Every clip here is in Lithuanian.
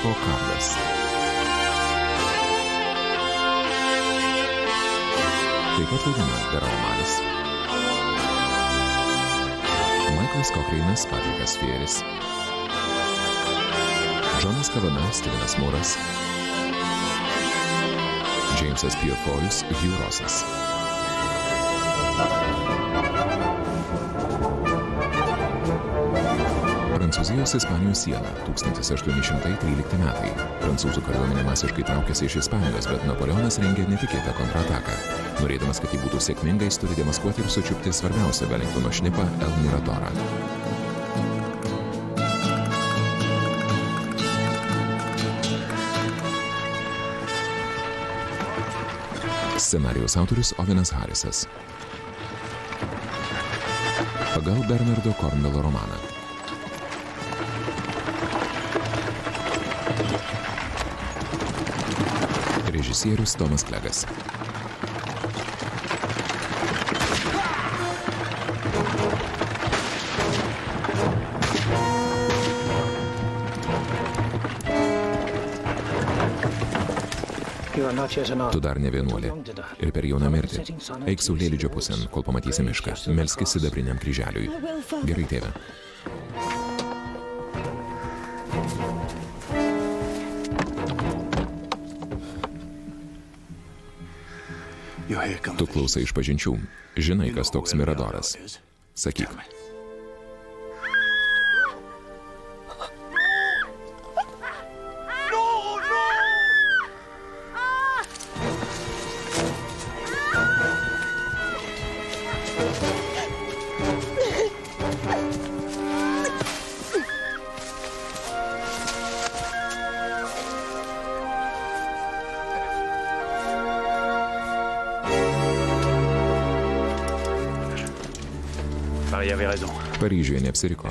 Marko Kardas. Taip pat vaidino Deraumalis, Michaelas Kokreinas, Patrikas Fieris, Džonas Kavana, Stevenas Mūras, Džeimsas Purefoy's, Hugh Rossas. Prancūzijos-Ispanijos siena, 1813 metai. Prancūzų kariuomenė masiškai traukėsi iš Ispanijos, bet Napoleonas rengė netikėtą kontrataką. Norėdamas, kad ji būtų sėkminga, jis turi demaskuoti ir sučiupti svarbiausią Velingtono šnipą El Miradorą. Scenarijaus autorius Ovenas Harisas. Pagal Bernardo Cornwello romaną. Režisierius Tomas Klegas. Tu dar ne vienuolė ir per jauną mirtį. Eik saulėlydžio pusėn, kol pamatysi mišką. Melskis sidabriniam kryželiui. Gerai, tėve. Tu klausai išpažinčių. Žinai, kas toks Miradoras. Sakyk. Paryžiuje neapsiriko.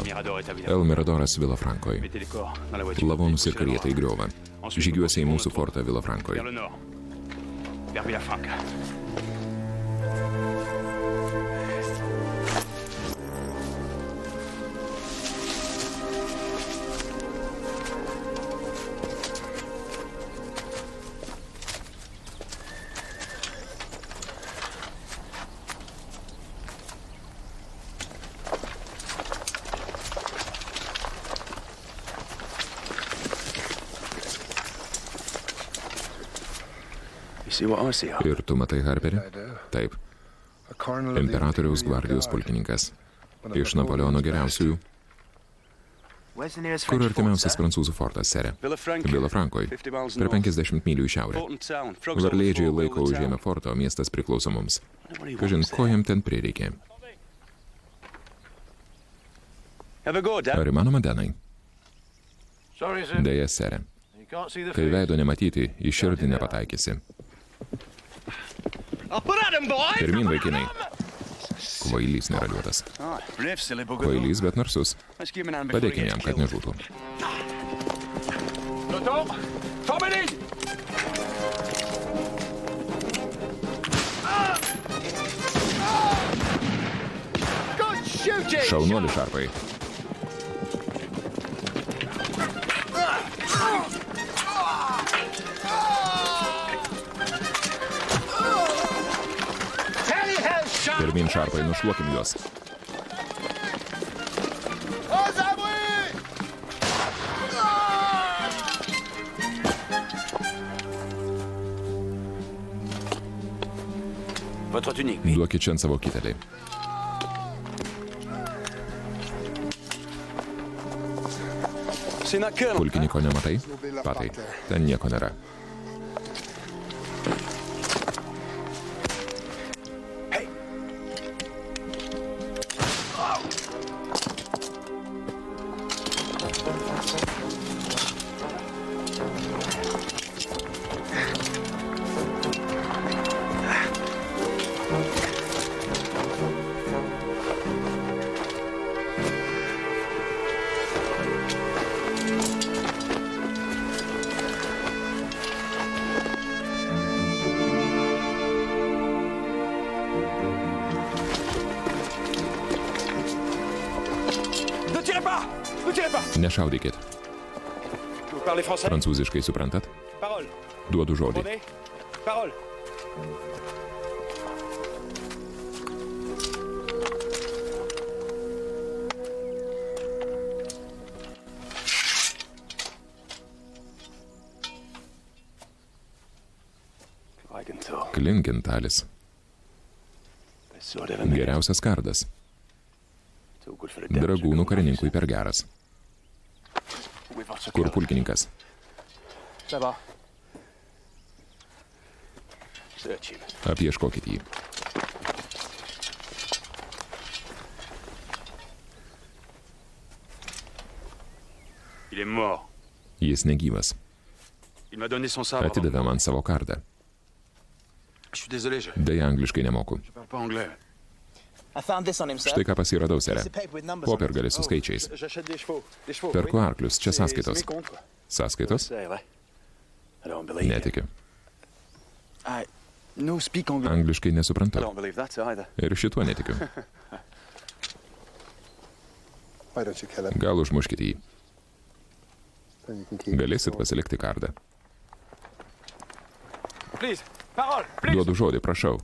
El Miradoras Vilafrankoj. Lavonus ir karietą į griovą. Žygiuosi į mūsų fortą Vilafrankoj. Ir tu matai Harperį? Taip. Imperatoriaus gvardijos pulkininkas. Iš Napoleono geriausiųjų. Kur artimiausias prancūzų fortas, sere? Vilafrankoj. Per 50 mylių į šiaurę. Varlėdžiai laiko užėmę fortą, o miestas priklauso mums. Kažin, ko jam ten prireikė? Ar įmanoma, Denai? Deja, sere. Kai veido nematyti, į širdį nepataikysi. Pirmin, vaikinai. Kvailys neraliuotas. Kvailys, bet narsus. Padėkim jam, kad nežūtų. Šaunuoli, Šarpai. Pirmin, Šarpai, nušluokim juos. Duokit čia ant savo kitelį. Pulkininko nematai? Patai, ten nieko nėra. Nešaudykit. Prancūziškai suprantat? Duodu žodį. Klingentalis. Geriausias kardas. Dragūnų karininkui per geras. Kur pulkininkas? Apieškokit jį. Jis negyvas. Atidavė man savo kardą. Deja, angliškai nemoku. Štai ką pasiradau, sere. Popiergalis su skaičiais. Perku arklius, čia sąskaitos. Sąskaitos? Netikiu. Angliškai nesuprantu. Ir šituo netikiu. Gal užmuškite jį. Galėsit pasilikti kardą. Duodu žodį, prašau.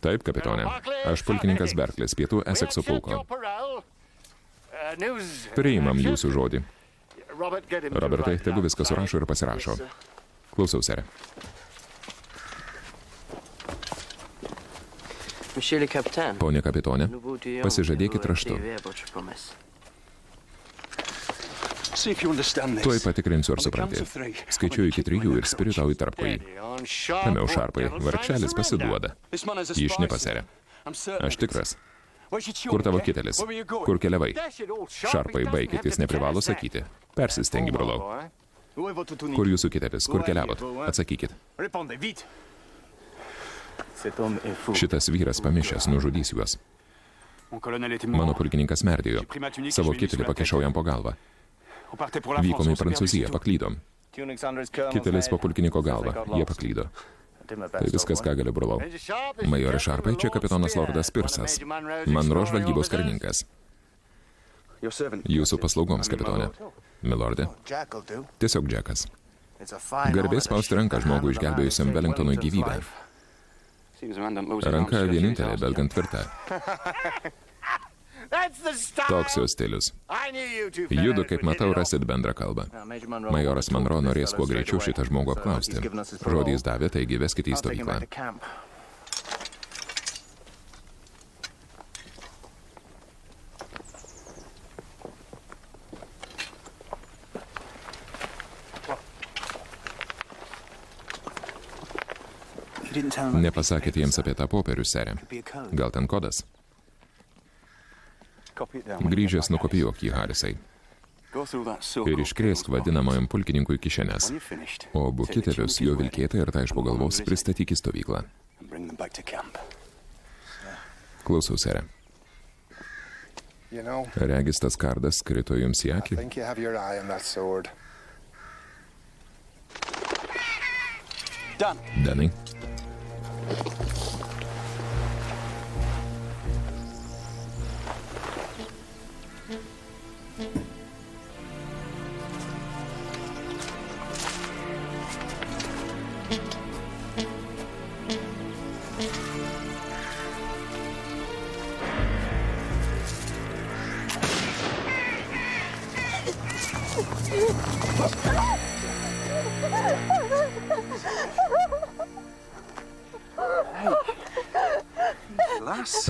Taip, kapitone. Aš pulkininkas Berklis, pietų Esekso pulko. Priimam jūsų žodį. Robertai, tegu viską surašo ir pasirašo. Klausau, sere. Pone kapitone, pasižadėkit raštu. Tuoj patikrinsiu, ar supranti. Skaičiuoju iki 3 ir spiriu tau į tarpkojį. Ramiau, Šarpai, vargšelis pasiduoda. Jį šnipa, sere. Aš tikras. Kur tavo kitelis? Kur keliavai? Šarpai, baikit, jis neprivalo sakyti. Persistengi, brolau. Kur jūsų kitelis? Kur keliavot? Atsakykit. Šitas vyras pamišęs nužudys juos. Mano pulkininkas merdėjo. Savo kitelį pakišau jam po galvą. Vykome į Prancūziją, paklydom. Kitelis po pulkininko galvą, jie paklydo. Tai viskas, ką galiu, brolau. Majore Šarpai, čia kapitonas Lordas Pirsas. Monroe žvalgybos karininkas. Jūsų paslaugoms, kapitone. Milorde. Tiesiog Džekas. Garbės spausti ranką žmogui išgelbėjusiam Wellingtonui gyvybę. Ranka vienintelė, bet gan tvirta. Toks jo stilius. Judu, kaip matau, rasit bendrą kalbą. Majoras Monroe norės kuo greičiau šitą žmogų apklausti. Žodį jis davė, taigi veskite į stovyklą. Nepasakėte jiems apie tą popierių, sere. Gal ten kodas? Grįžęs nukopijuok jį, Harisai. Ir iškrėsk vadinamajam pulkininkui kišenes. O abu kitelius, jo vilkėtą ir tą iš po galvos pristatyk į stovyklą. Klausau, sere. Regis tas kardas krito jums į akį. Danai.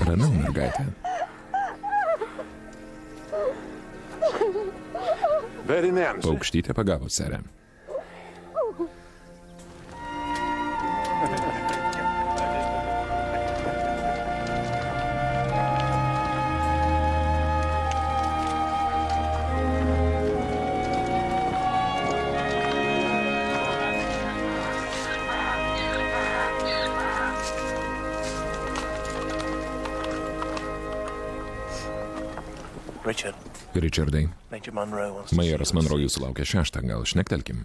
Ramiau, mergaitė. Paukštytę pagavo, sere. Richardai, majoras Monroe jūsų laukia 6, gal šnektelkim.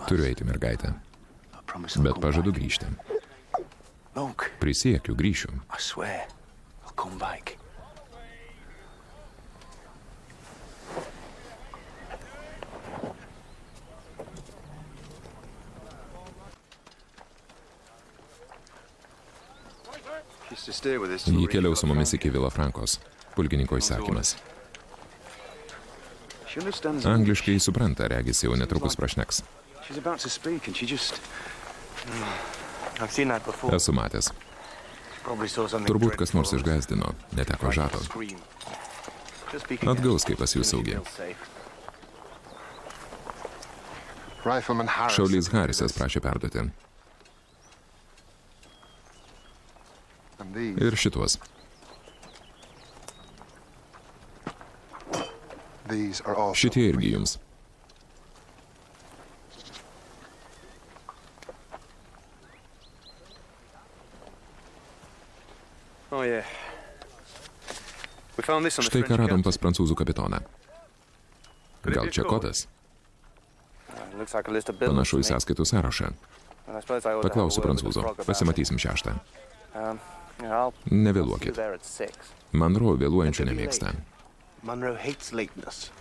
Turiu eiti, mergaitę, bet pažadu grįžti. Prisiekiu, grįšiu. Jį keliau su mumis iki Vilafrankos. Pulkininko įsakymas. Angliškai jį supranta, regis jau netrukus prašneks. Esu matęs. Turbūt kas nors išgąsdino, neteko žado. Atgaus, kai pas jūs saugiai. Šaulys Harisas prašė perduoti. Ir šituos. Šitie irgi jums. Štai ką radom pas prancūzų kapitoną. Gal čia kodas? Panašu į sąskaitų sąrašą. Paklausiu prancūzų. Pasimatysim 6. Nevėluokit. Monroe vėluojančių nemėgsta. Monroe hates lateness.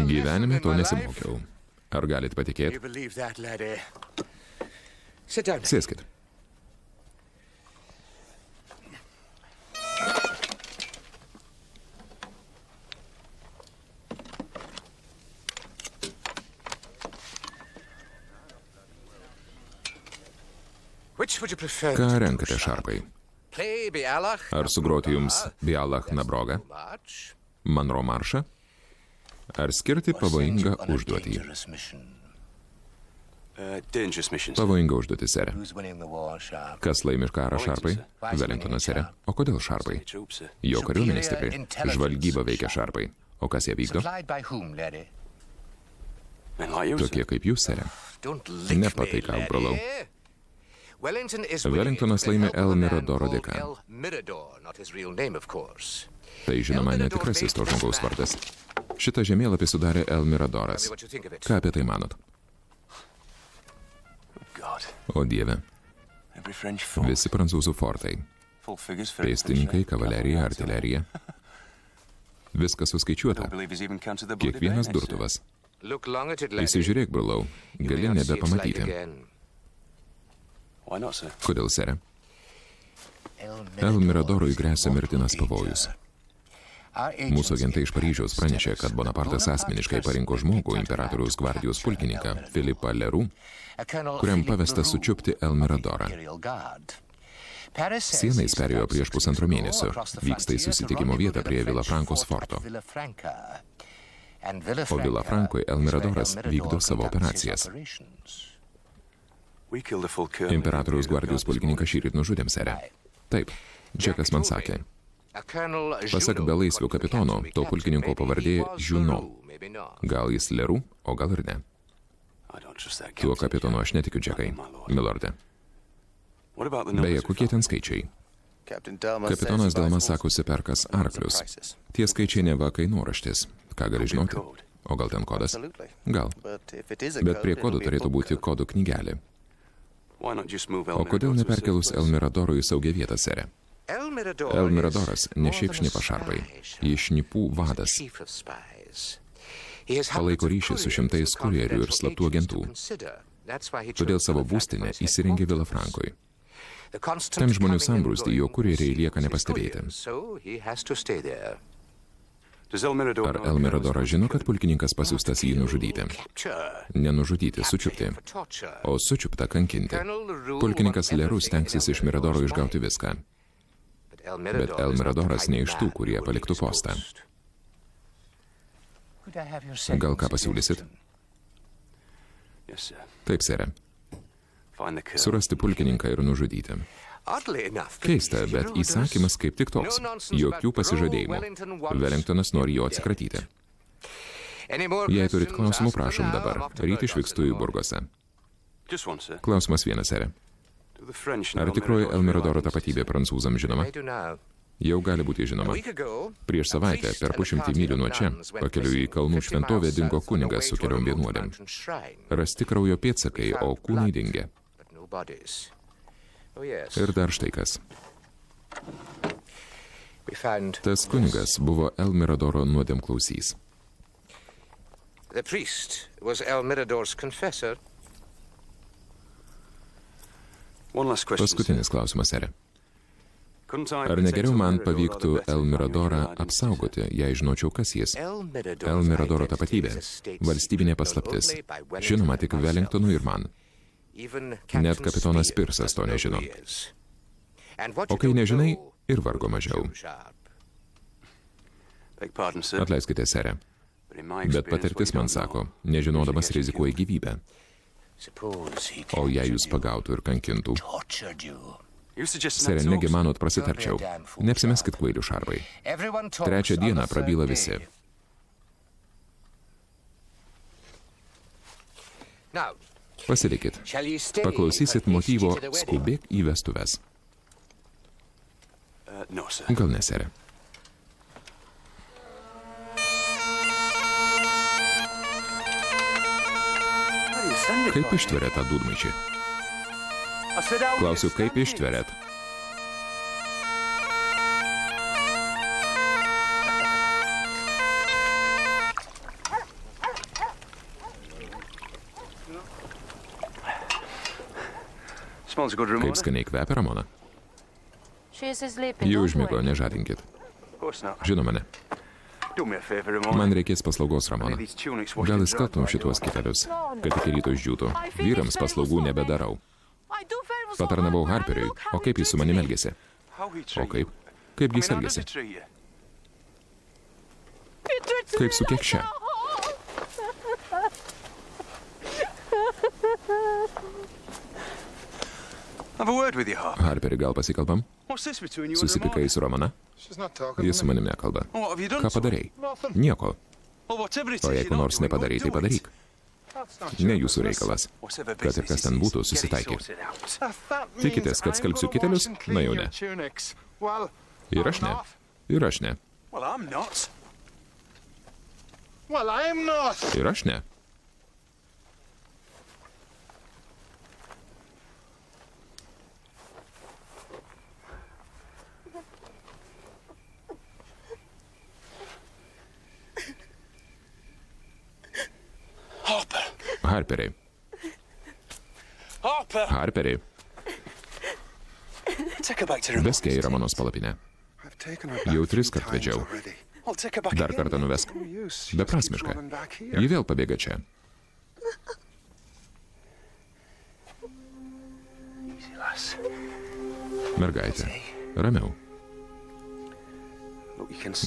Gyvenime to nesimokiau. Ar galit patikėti? Sėskit. Ką renkate, šarpai? Ar sugroti jums Bialach na brogą? Monroe maršą? Ar skirti pavojingą užduotį? Pavojinga užduotį, sere. Kas laimi karą, šarpai? Wellingtonas, sere. O kodėl šarpai? Jo kariuomenė stipri. Žvalgyba veikia, šarpai. O kas ją vykdo? Tokie kaip jūs, sere. Nepataikauk, brolau. Wellingtonas laimi El Miradoro dėka. Tai žinoma netikrasis to žmogaus vardas. Šitą žemėlapį sudarė El Miradoras. Ką apie tai manot? O Dieve. Visi prancūzų fortai. Pėstininkai, kavalerija, artilerija. Viskas suskaičiuota. Kiekvienas durtuvas. Įsižiūrėk, brolau. Gali nebepamatyti. Kodėl, sere? El Miradorui gresia mirtinas pavojus. Mūsų agentai iš Paryžiaus pranešė, kad Bonapartas asmeniškai parinko žmogų, imperatoriaus gvardijos pulkininką, Filipą Leroux, kuriam pavesta sučiupti El Miradorą. Sieną jis perėjo prieš 1,5 mėnesio. Vyksta į susitikimo vietą prie Vilafrankos forto. O Vilafrankoje El Miradoras vykdo savo operacijas. Imperatoriaus gvardijos pulkininką šįryt nužudėm, sere. Taip, Džekas man sakė. Pasak belaisvių kapitono, to pulkininko pavardė Junot. Gal jis Leroux, o gal ir ne. Tuo kapitonu aš netikiu, Džekai, milorde. Beje, kokie ten skaičiai? Kapitonas Delmas sakosi perkas arklius. Tie skaičiai neva kainoraštis. Ką gali žinoti? O gal ten kodas? Gal. Bet prie kodų turėtų būti kodų knygelė. O kodėl neperkelus El Miradorui į saugią vietą, sere? El Miradoras ne šiaip šnipa, šarpai. Jis šnipų vadas. Palaiko ryšį su šimtais kurjerių ir slaptų agentų. Todėl savo būstinę įsirengė Vilafrankoj. Ten žmonių sambrūzdį jo kurjeriai lieka nepastebėti. Ar El Miradoras žino, kad pulkininkas pasiųstas jį nužudyti? Nenužudyti, sučiupti. O sučiuptą kankinti. Pulkininkas Leroux stengsis iš Miradoro išgauti viską. Bet El Miradoras ne iš tų, kurie paliktų postą. Gal ką pasiūlysit? Taip, sere. Surasti pulkininką ir nužudyti. Keista, bet įsakymas kaip tik toks. Jokių pasižadėjimų. Wellingtonas nori jo atsikratyti. Jei turit klausimų, prašom dabar. Ryt išvykstu į Burgosą. Klausimas vienas, sere. Ar tikroji El Miradoro tapatybė prancūzams žinoma? jau gali būti žinoma. Prieš savaitę per 100 mylių nuo čia, pakeliui į kalnų šventovę, dingo kunigas su keliom vienuolėm. Rasti kraujo pėdsakai, o kūnai dingė. Ir dar štai kas. Tas kunigas buvo El Miradoro nuodėmklausys. Paskutinis klausimas, sere. Ar negeriau man pavyktų El Miradorą apsaugoti, jei žinočiau, kas jis? El Miradoro tapatybė, valstybinė paslaptis, žinoma tik Wellingtonui ir man. Net kapitonas Pirsas to nežino. O kai nežinai, ir vargo mažiau. Atleiskite, sere, bet patirtis man sako, nežinodamas rizikuoji gyvybę. O jei jūs pagautų ir kankintų? Sere, negi manot prasitarčiau. Neapsimeskit kvailių šarvai. 3 dieną prabyla visi. Pasilikit. Paklausysit motyvo skubėk į vestuves. Gal ne, sere. Kaip ištveria tą dūdmaišį? Klausiu, kaip ištveriat? Kaip skaniai kvepia, Ramona? Ji užmigo, nežadinkit. Žinoma, ne. Man reikės paslaugos, Ramona. Gal įskaltum šituos kitelius, kad iki ryto išdžiūtų. Vyrams paslaugų nebedarau. Patarnavau Harperiui, o kaip jis su manim elgėsi? O kaip? Kaip jis elgėsi? Kaip su kekše? Harperi, gal pasikalbam? Susipykai su Ramona? Jis su manim nekalba. Ką padarei? Nieko. O jeigu nors nepadarei, tai padaryk. Ne jūsų reikalas. Kad ir kas ten būtų, susitaikė. Tikitės, kad skalbsiu kitelius? Na jau ne. Ir aš ne. Ir aš ne. Ir aš ne. Harperi. Harperi. Vesk ją į Ramonos palapinę. Jau 3 kart vedžiau. Dar kartą nuvesk. Beprasmiška. Ji vėl pabėga čia. Mergaitė, ramiau.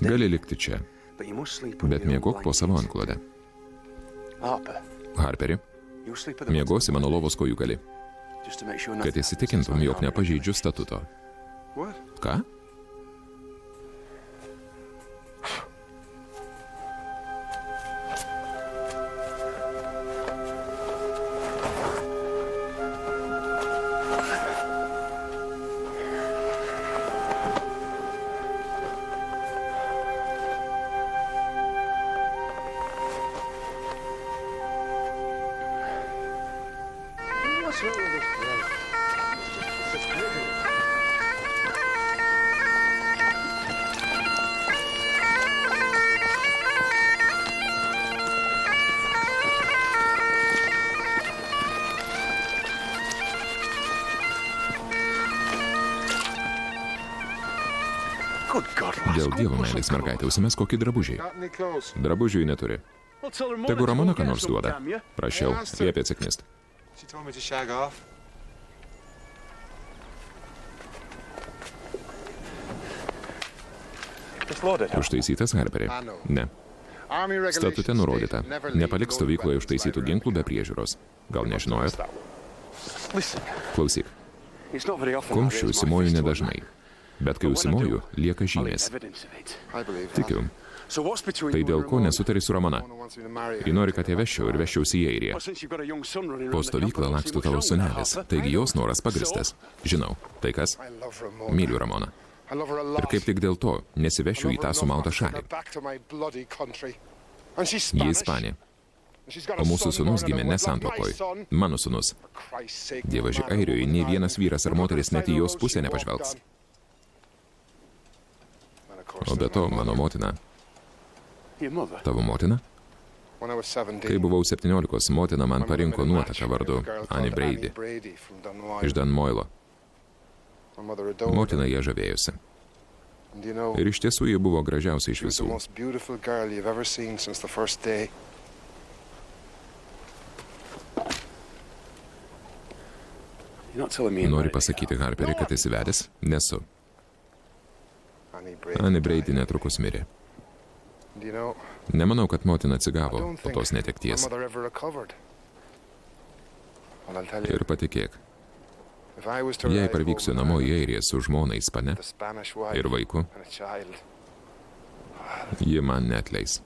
Gali likti čia, bet miegok po savo antklodę. Harperi, miegosi mano lovos kojūgalį, kad įsitikintum, jog nepažeidžiu statuto. Ką? Dėl dievo meilės, mergaitė, užsimes kokį drabužiai. Drabužių neturi. Tegu Ramona ką nors duoda. Prašiau, liepė atsiknist. Užtaisytas, Harperi? Ne. Statute nurodyta. Nepalik stovykloje užtaisytų ginklų be priežiūros. Gal nežinojot? Klausyk. Kumščių užsimoju nedažnai. Bet kai užsimoju, lieka žymės. Tikiu. Tai dėl ko nesutari su Ramona? Ji nori, kad ją veščiau ir veščiausi į Airiją. Po stovyklą laksto tavo sunelis, taigi jos noras pagristas. Žinau. Tai kas? Myliu Ramoną. Ir kaip tik dėl to nesivešiu į tą sumautą šalį. Ji ispanė. O mūsų sūnus gimė ne santuokoj. Mano sūnus. Dievaži, Airijoje nei vienas vyras ar moteris net į jos pusę nepažvelgs. O be to, mano motina. Tavo motina? Kai buvau 17, motina man parinko nuotaką vardu Annie Brady iš Dunmoilo. Motina ją žavėjusi. Ir iš tiesų ji buvo gražiausia iš visų. Nori pasakyti, Harperi, kad esi vedęs? Nesu. Annie Brady netrukus mirė. Nemanau, kad motina atsigavo po tos netekties. Ir patikėk, jei parvyksiu namo į Airiją su žmona Ispane ir vaiku, ji man neatleis.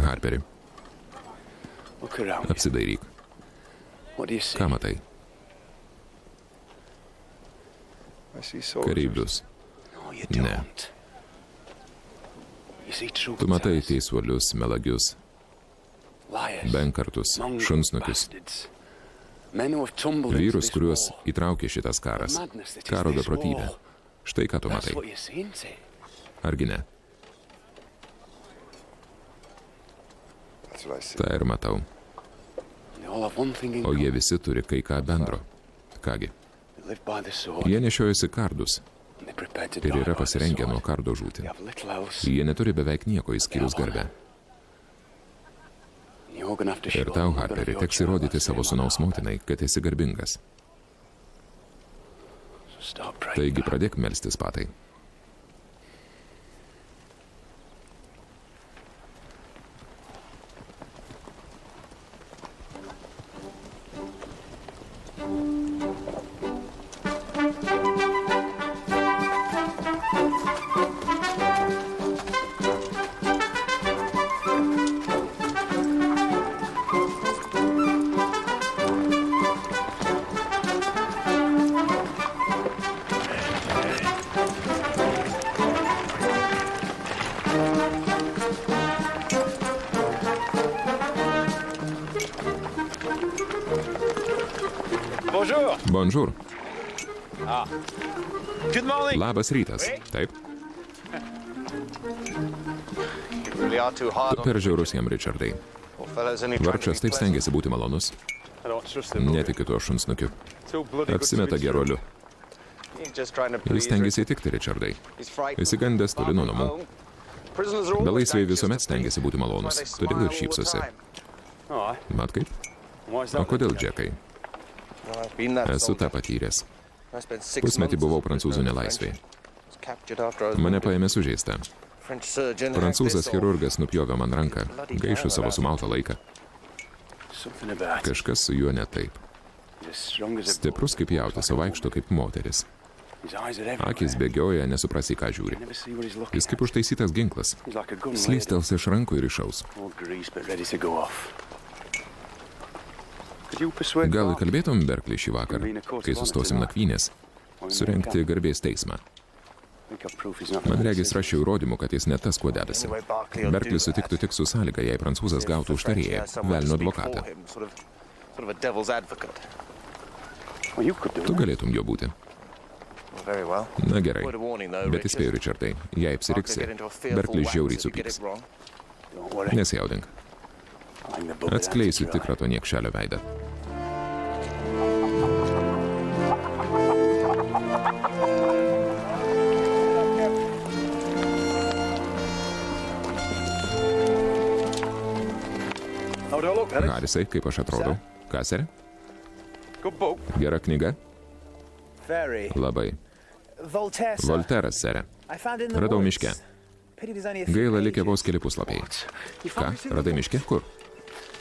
Harperi, apsidairyk. Ką matai? Kareivius. Ne. Tu matai teisuolius, melagius, benkartus, šunsnukius. Vyrus, kuriuos įtraukė šitas karas. Karo beprotybė. Štai ką tu matai. Argi ne? Ta ir matau. O jie visi turi kai ką bendro. Kągi. Jie nešiojasi kardus ir yra pasirengę nuo kardo žūti. Jie neturi beveik nieko įskyrus garbę. Ir tau, Harperi, teks įrodyti savo sūnaus motinai, kad esi garbingas. Taigi pradėk melstis, Patai. Bonjour. Labas rytas. Taip. Tu per žiaurus jam, Richardai. Vargšas taip stengiasi būti malonus. Netikiu tuo šunsnukiu. Apsimeta geruoliu. Jis stengiasi įtikti, Richardai. Įsigandęs toli nuo namų. Belaisviai visuomet stengiasi būti malonus, todėl ir šypsosi. Mat kaip? O kodėl, Džekai? Esu tą patyręs. Pusmetį buvau prancūzų nelaisvėje. Mane paėmė sužeistą. Prancūzas chirurgas nupjovė man ranką, gaišu savo sumautą laiką. Kažkas su juo ne taip. Stiprus kaip jautis, o vaikšto kaip moteris. Akis bėgioja, nesuprasi, ką žiūri. Jis kaip užtaisytas ginklas. Slystels iš rankų ir išaus. Gal įkalbėtum Berklį šį vakar, kai sustosim nakvynės, surengti garbės teismą. Man regis rašiau įrodymų, kad jis ne tas, kuo dedasi. Berklis sutiktų tik su sąlyga, jei prancūzas gautų užtarėją, velnio advokatą. Tu galėtum jo būti. Na gerai, bet įspėju, Richardai, jei apsiriksi, Berklis žiauriai supyks. Nesijaudink. Atskleisiu tikrą to niekšelio veidą. Harisai, kaip aš atrodau? Ką, sere? Gera knyga? Labai. Volteras, sere. Radau miške. Gaila, likę vos keli puslapiai. Ką? Radai miške? Kur?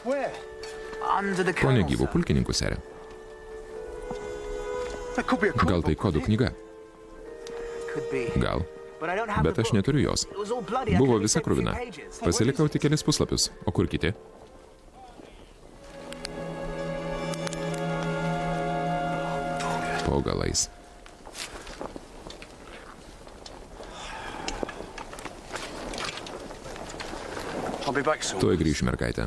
Po negyvų pulkininkų, sere. Gal tai kodų knyga? Gal. Bet aš neturiu jos. Buvo visa kruvina. Pasilikau tik kelis puslapius. O kur kiti? po galais. I'll be back soon. Tuoj grįš mergaitė.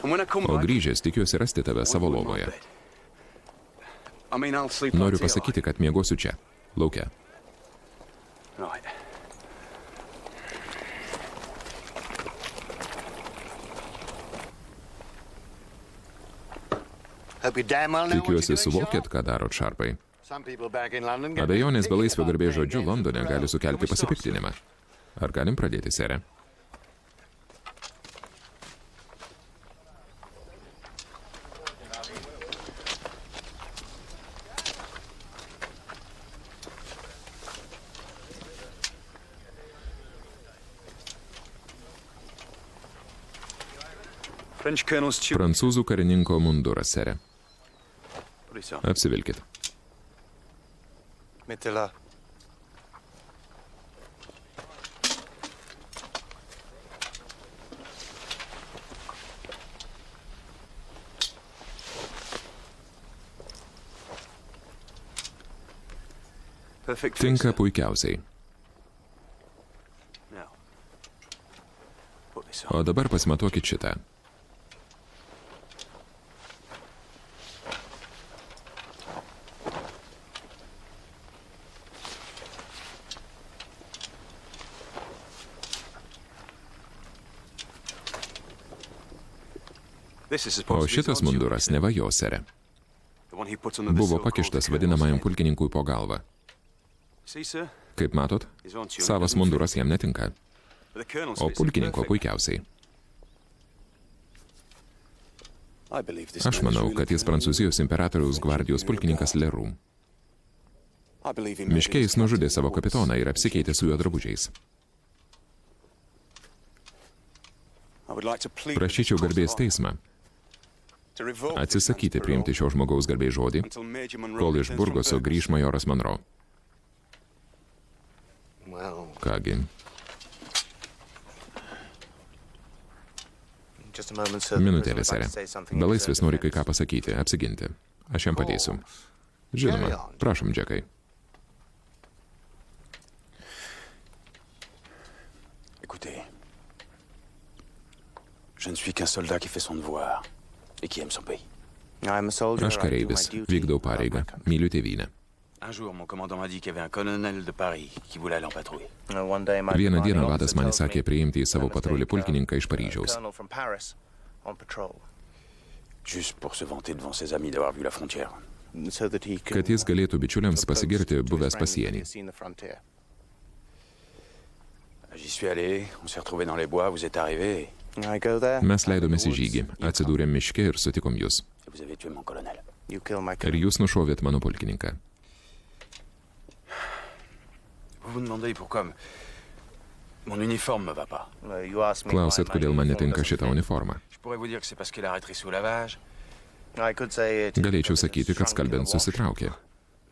And when I come O back, grįžęs tikiuosi rasti tave savo lovoje. I mean, I'll sleep Noriu out here, pasakyti, kad miegosiu čia, lauke. Right. Hope you damn well know what Tikiuosi you're doing, suvokėt, ką darot, Šarpai. Some people back in London get Abejonės ridiculous belaisvio about garbės playing žodžiu games with Londone the gali crowd. sukelti Can we start, pasipiktinimą. Ar galim pradėti, sere? French Colonel's tune. Prancūzų karininko munduras, sere. What is that? Apsivilkit. Mettez là. Perfect. Tinka puikiausiai. Now. Put this on. O dabar pasimatuokit šitą. This is O supposed to be šitas his own munduras tune, neva jo, sere. the one he puts under the Buvo so-called pakištas colonel's vadinamajam head. pulkininkui po galvą. See, sir? Kaip matot, His own tune savas doesn't munduras fit, jam netinka, but the colonel's o fits pulkininko perfect. puikiausiai. I believe this Aš man is manau, really kad jis colonel. Prancūzijos imperatoriaus gvardijos pulkininkas Leroux. I believe he made Miške his jis nužudė captain savo woods. kapitoną ir apsikeitė su juo drabužiais. I would like to plead Prašyčiau with the garbės court of teismą honor to revoke this atsisakyti man's priimti parole šio žmogaus garbės žodį, until Major Monroe kol iš returns from Burgoso Burgos. grįž majoras Monroe. Well, Kągi, Just a moment, sir. minutėlė, I'd like sere. to say something in Belaisvis his nori kai defense. ką pasakyti, apsiginti. Aš jam padėsiu. Žinoma, prašom, Džekai. Écoutez, je ne suis qu'un soldat qui fait son devoir et qui aime son pays. I'm a soldier. Aš I do my kareivis, duty, vykdau I love my pareigą, country. myliu tėvynę. Un jour, mon commandant m'a dit qu'il y avait un colonel de Paris qui voulait aller en patrouille. One day my Vieną commanding dieną vadas officer man tells įsakė me priimti į savo I must patrulį take, pulkininką iš a Paryžiaus. colonel from Paris on patrol, Juste pour se vanter devant ses amis d'avoir vu la frontière. so that he can Kad jis galėtų bičiuliams propose pasigirti to his buvęs friends that he pasienį. has seen the frontier. J'y suis allé, on s'est retrouvés dans les bois, vous êtes arrivés I go there. Mes I'm in the leidomės į woods, žygį, you atsidūrėm miške ir sutikom jūs. et vous avez tué mon colonel. You kill my Ir colonel. jūs nušovėt mano pulkininką. Vous vous demandez pourquoi mon uniforme me va pas. You ask me why Klausėt, my kodėl man uniform netinka doesn't šitą fit. uniformą. Je pourrais vous dire que c'est parce qu'il a rétréci au lavage, I could say it Galėčiau because sakyti, it's kad shrunk in the skalbent wash, susitraukė.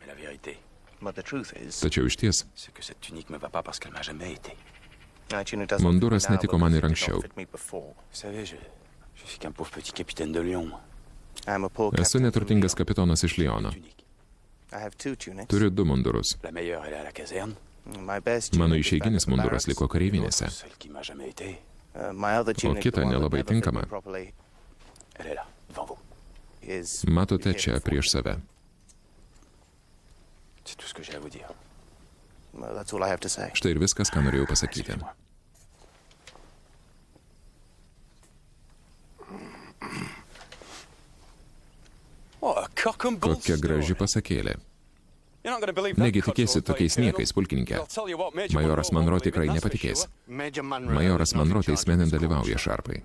mais la vérité, but the truth is, Tačiau iš ties, c'est que cette tunique me va pas parce qu'elle m'a jamais été. my tunic doesn't Munduras fit me now netiko man because ir it did anksčiau. not fit me before. Vous savez, je suis qu'un pauvre petit capitaine de Lyon. I'm a poor esu captain from neturtingas Lyon. kapitonas iš Liono. Tunique. I have two tunics. Turiu du mundurus. La meilleure, elle est à la caserne. My best Mano tunic is back išeiginis at the munduras barracks. liko kareivinėse. L'autre, celle qui m'a jamais été, My other tunic, kita the one that nelabai never fit me tinkama. properly, elle est là, devant vous. is Matote here čia before prieš save. C'est tout ce que j'ai à vous dire. me. Well, that's all I have to say. Štai ir viskas, ką norėjau pasakyti. Suivez-moi. Oh, a cock and bull Kokia graži story. pasakėlė. You're not gonna believe that, Negi Cottrell, tikėsi will tokiais you, niekais, Colonel? pulkininkė. I'll tell you what, Major Majoras Monroe Monroe won't believe tikrai it, that's for nepatikės. sure. Major Monroe Majoras is not in Monroe charge teisme of this nedalyvauja, court. Šarpai.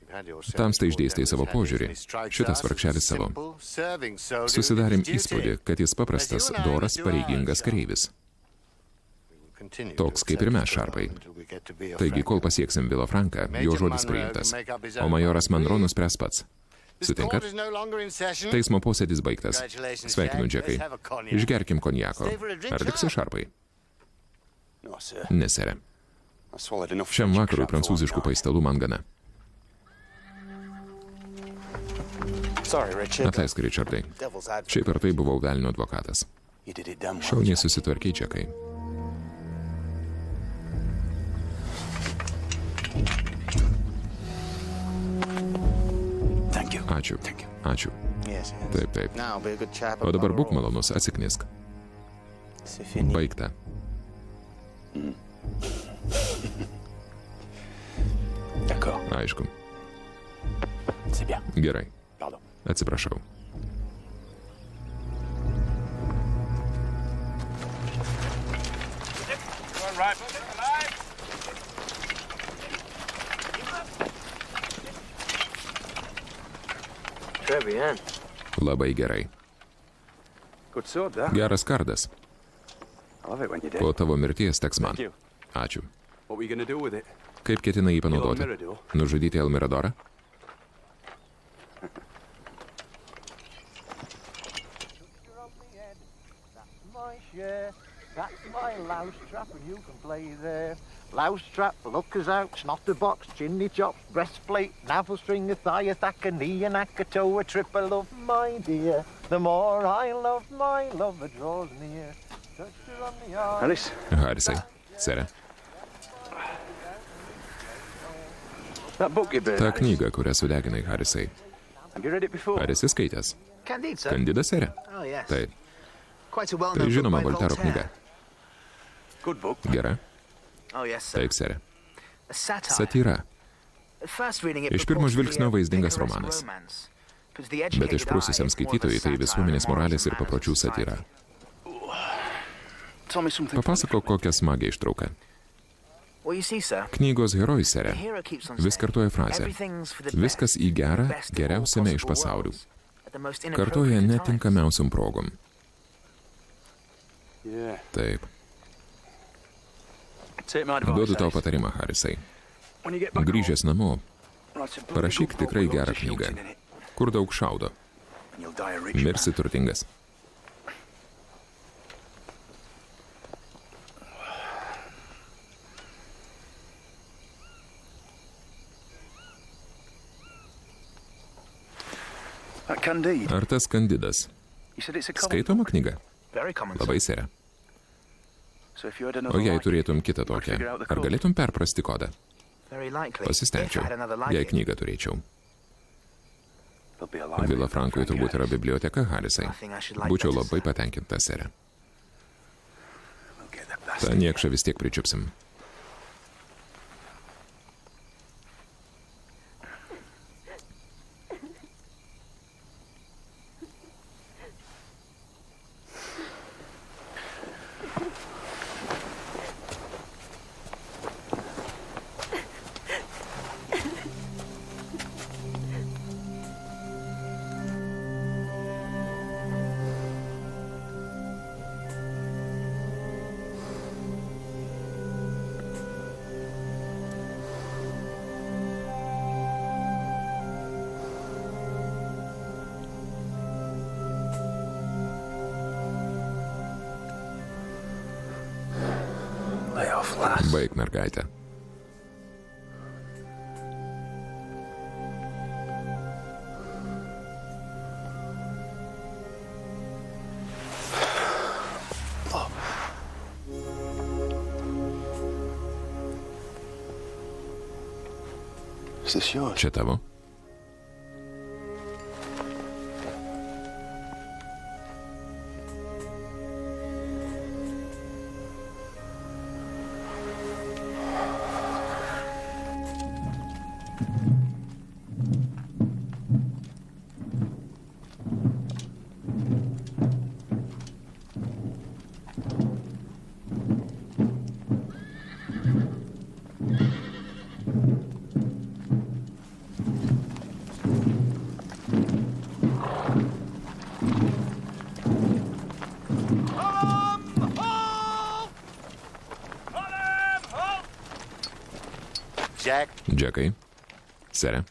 You've had your sentence Tamsta brought išdėstė down savo as požiūrį. he strikes Šitas us as vargšelis savo. simple, serving soldier Susidarėm with his duty. įspūdį, kad jis paprastas, doras, pareigingas kareivis. Continue Toks to kaip ir mes, accept Šarpai. until we get to be a Taigi, friend. kol pasieksim Vilofranką, jo žodis priimtas. O majoras Monroe nuspręs pats. This Sutinkat? court is no longer in session. Teismo posėdis baigtas. Congratulations, Sveikinu, Jack. Džekai. Let's have a cognac. Išgerkim konjako. Stay for a drink, Ar liksi, Sharp? Šarpai? No, sir. Ne, sere. I swallowed enough Šiam French vakarui crap for one prancūziškų night. paistalų man gana. Sorry, Richard. Atleisk, Richardai. Devil's advocate. Šiaip ar tai buvau velnio advokatas. You did it dumb. Šauniai susitvarkiai, Džekai. Thank you. Ačiū. Ačiū. Yes, yes. Taip, taip. Now, be a good chap. O dabar būk malonus, atsiknisk. C'est fini. Baigta. D'accord. Aišku. C'est bien. Gerai. Pardon. Atsiprašau. Très bien. Labai gerai. Good sword, that. Geras kardas. I love it when you do. Po tavo mirties teks man. Thank you. Ačiū. What were you going to do with it? Kaip ketinai jį panaudoti? Mirador. Nužudyti Elmiradorą? My share, that's my louse trap, and you can play there. Louse trap, lookers out, snotter box, chimney chops, breastplate, navel string, a thigh, a thack, a knee, a knack, a toe, a triple of my dear. The more I love my lover draws near. Touch her on the arm. Alice, Harisai. Sere. that book you burned. Ta Alice, knyga, kurią sudeginai, Harisai. have you read it before? Ar esi skaitęs? Candide, sir. Kandida, Sere? Oh, yes. Taip. Quite a Tai well-known book žinoma by Voltero Voltaire. knyga. Good book. Gera? Oh, yes, sir. Taip, Sere. A satire. Satyra. At first reading it Iš pirmo purports to be žvilgsnio a vaizdingas picaresque romanas. romance. But to the Bet educated išprususiam eye, it's more of a skaitytojui tai satire visuomenės on morals moralės ir and manners papročių of society. satyra. Tell me something. Papasakok kokią smagią ištrauką. Well, you see, sir, Knygos herojus, the Sere, hero keeps on vis saying, kartoja frazę. "Everything's for the Viskas į gerą, best of all geriausiame iš possible pasaulių. worlds, at the most Kartoja inappropriate times." netinkamiausiam progom. Yeah. Taip. Take my advice. Duodu tau Alice. patarimą, Harisai. When you get back Grįžęs namo, home, write a bloody parašyk good book tikrai with lots gerą of knygą, shooting in it, kur daug šaudo. and you'll die a rich Mirsi man. turtingas. That Candide. Ar tas Kandidas? You said it's a common. Skaitoma knyga? Very common, sir. Labai, Sere. So if you had O another jei like it, turėtum kitą tokią, ar galėtum perprasti kodą? Very likely. If I Pasistengčiau, had another like jei it, knygą turėčiau. there'll be a library Vila for Frankui Frankie turbūt yra Alice. biblioteka, Harisai. I think I should like Būčiau better, labai sir. patenkinta, Sere. We'll get the Ta bastard. niekšą vis tiek pričiupsim. Lay off, lass. Baik, mergaitė. Is this yours? Čia tavo? Jack, Džekai. Sere.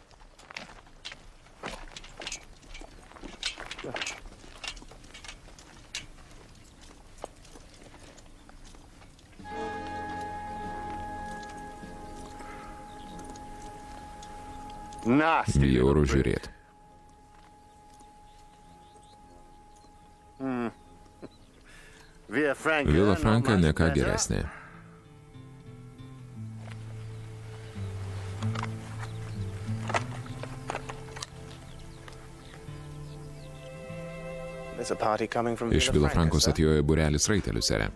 nasty. Bjauru little prick. žiūrėti. Vila Franka ne ką geresnė. Iš Vila Frankos atėjo būrelis raitelių, sere.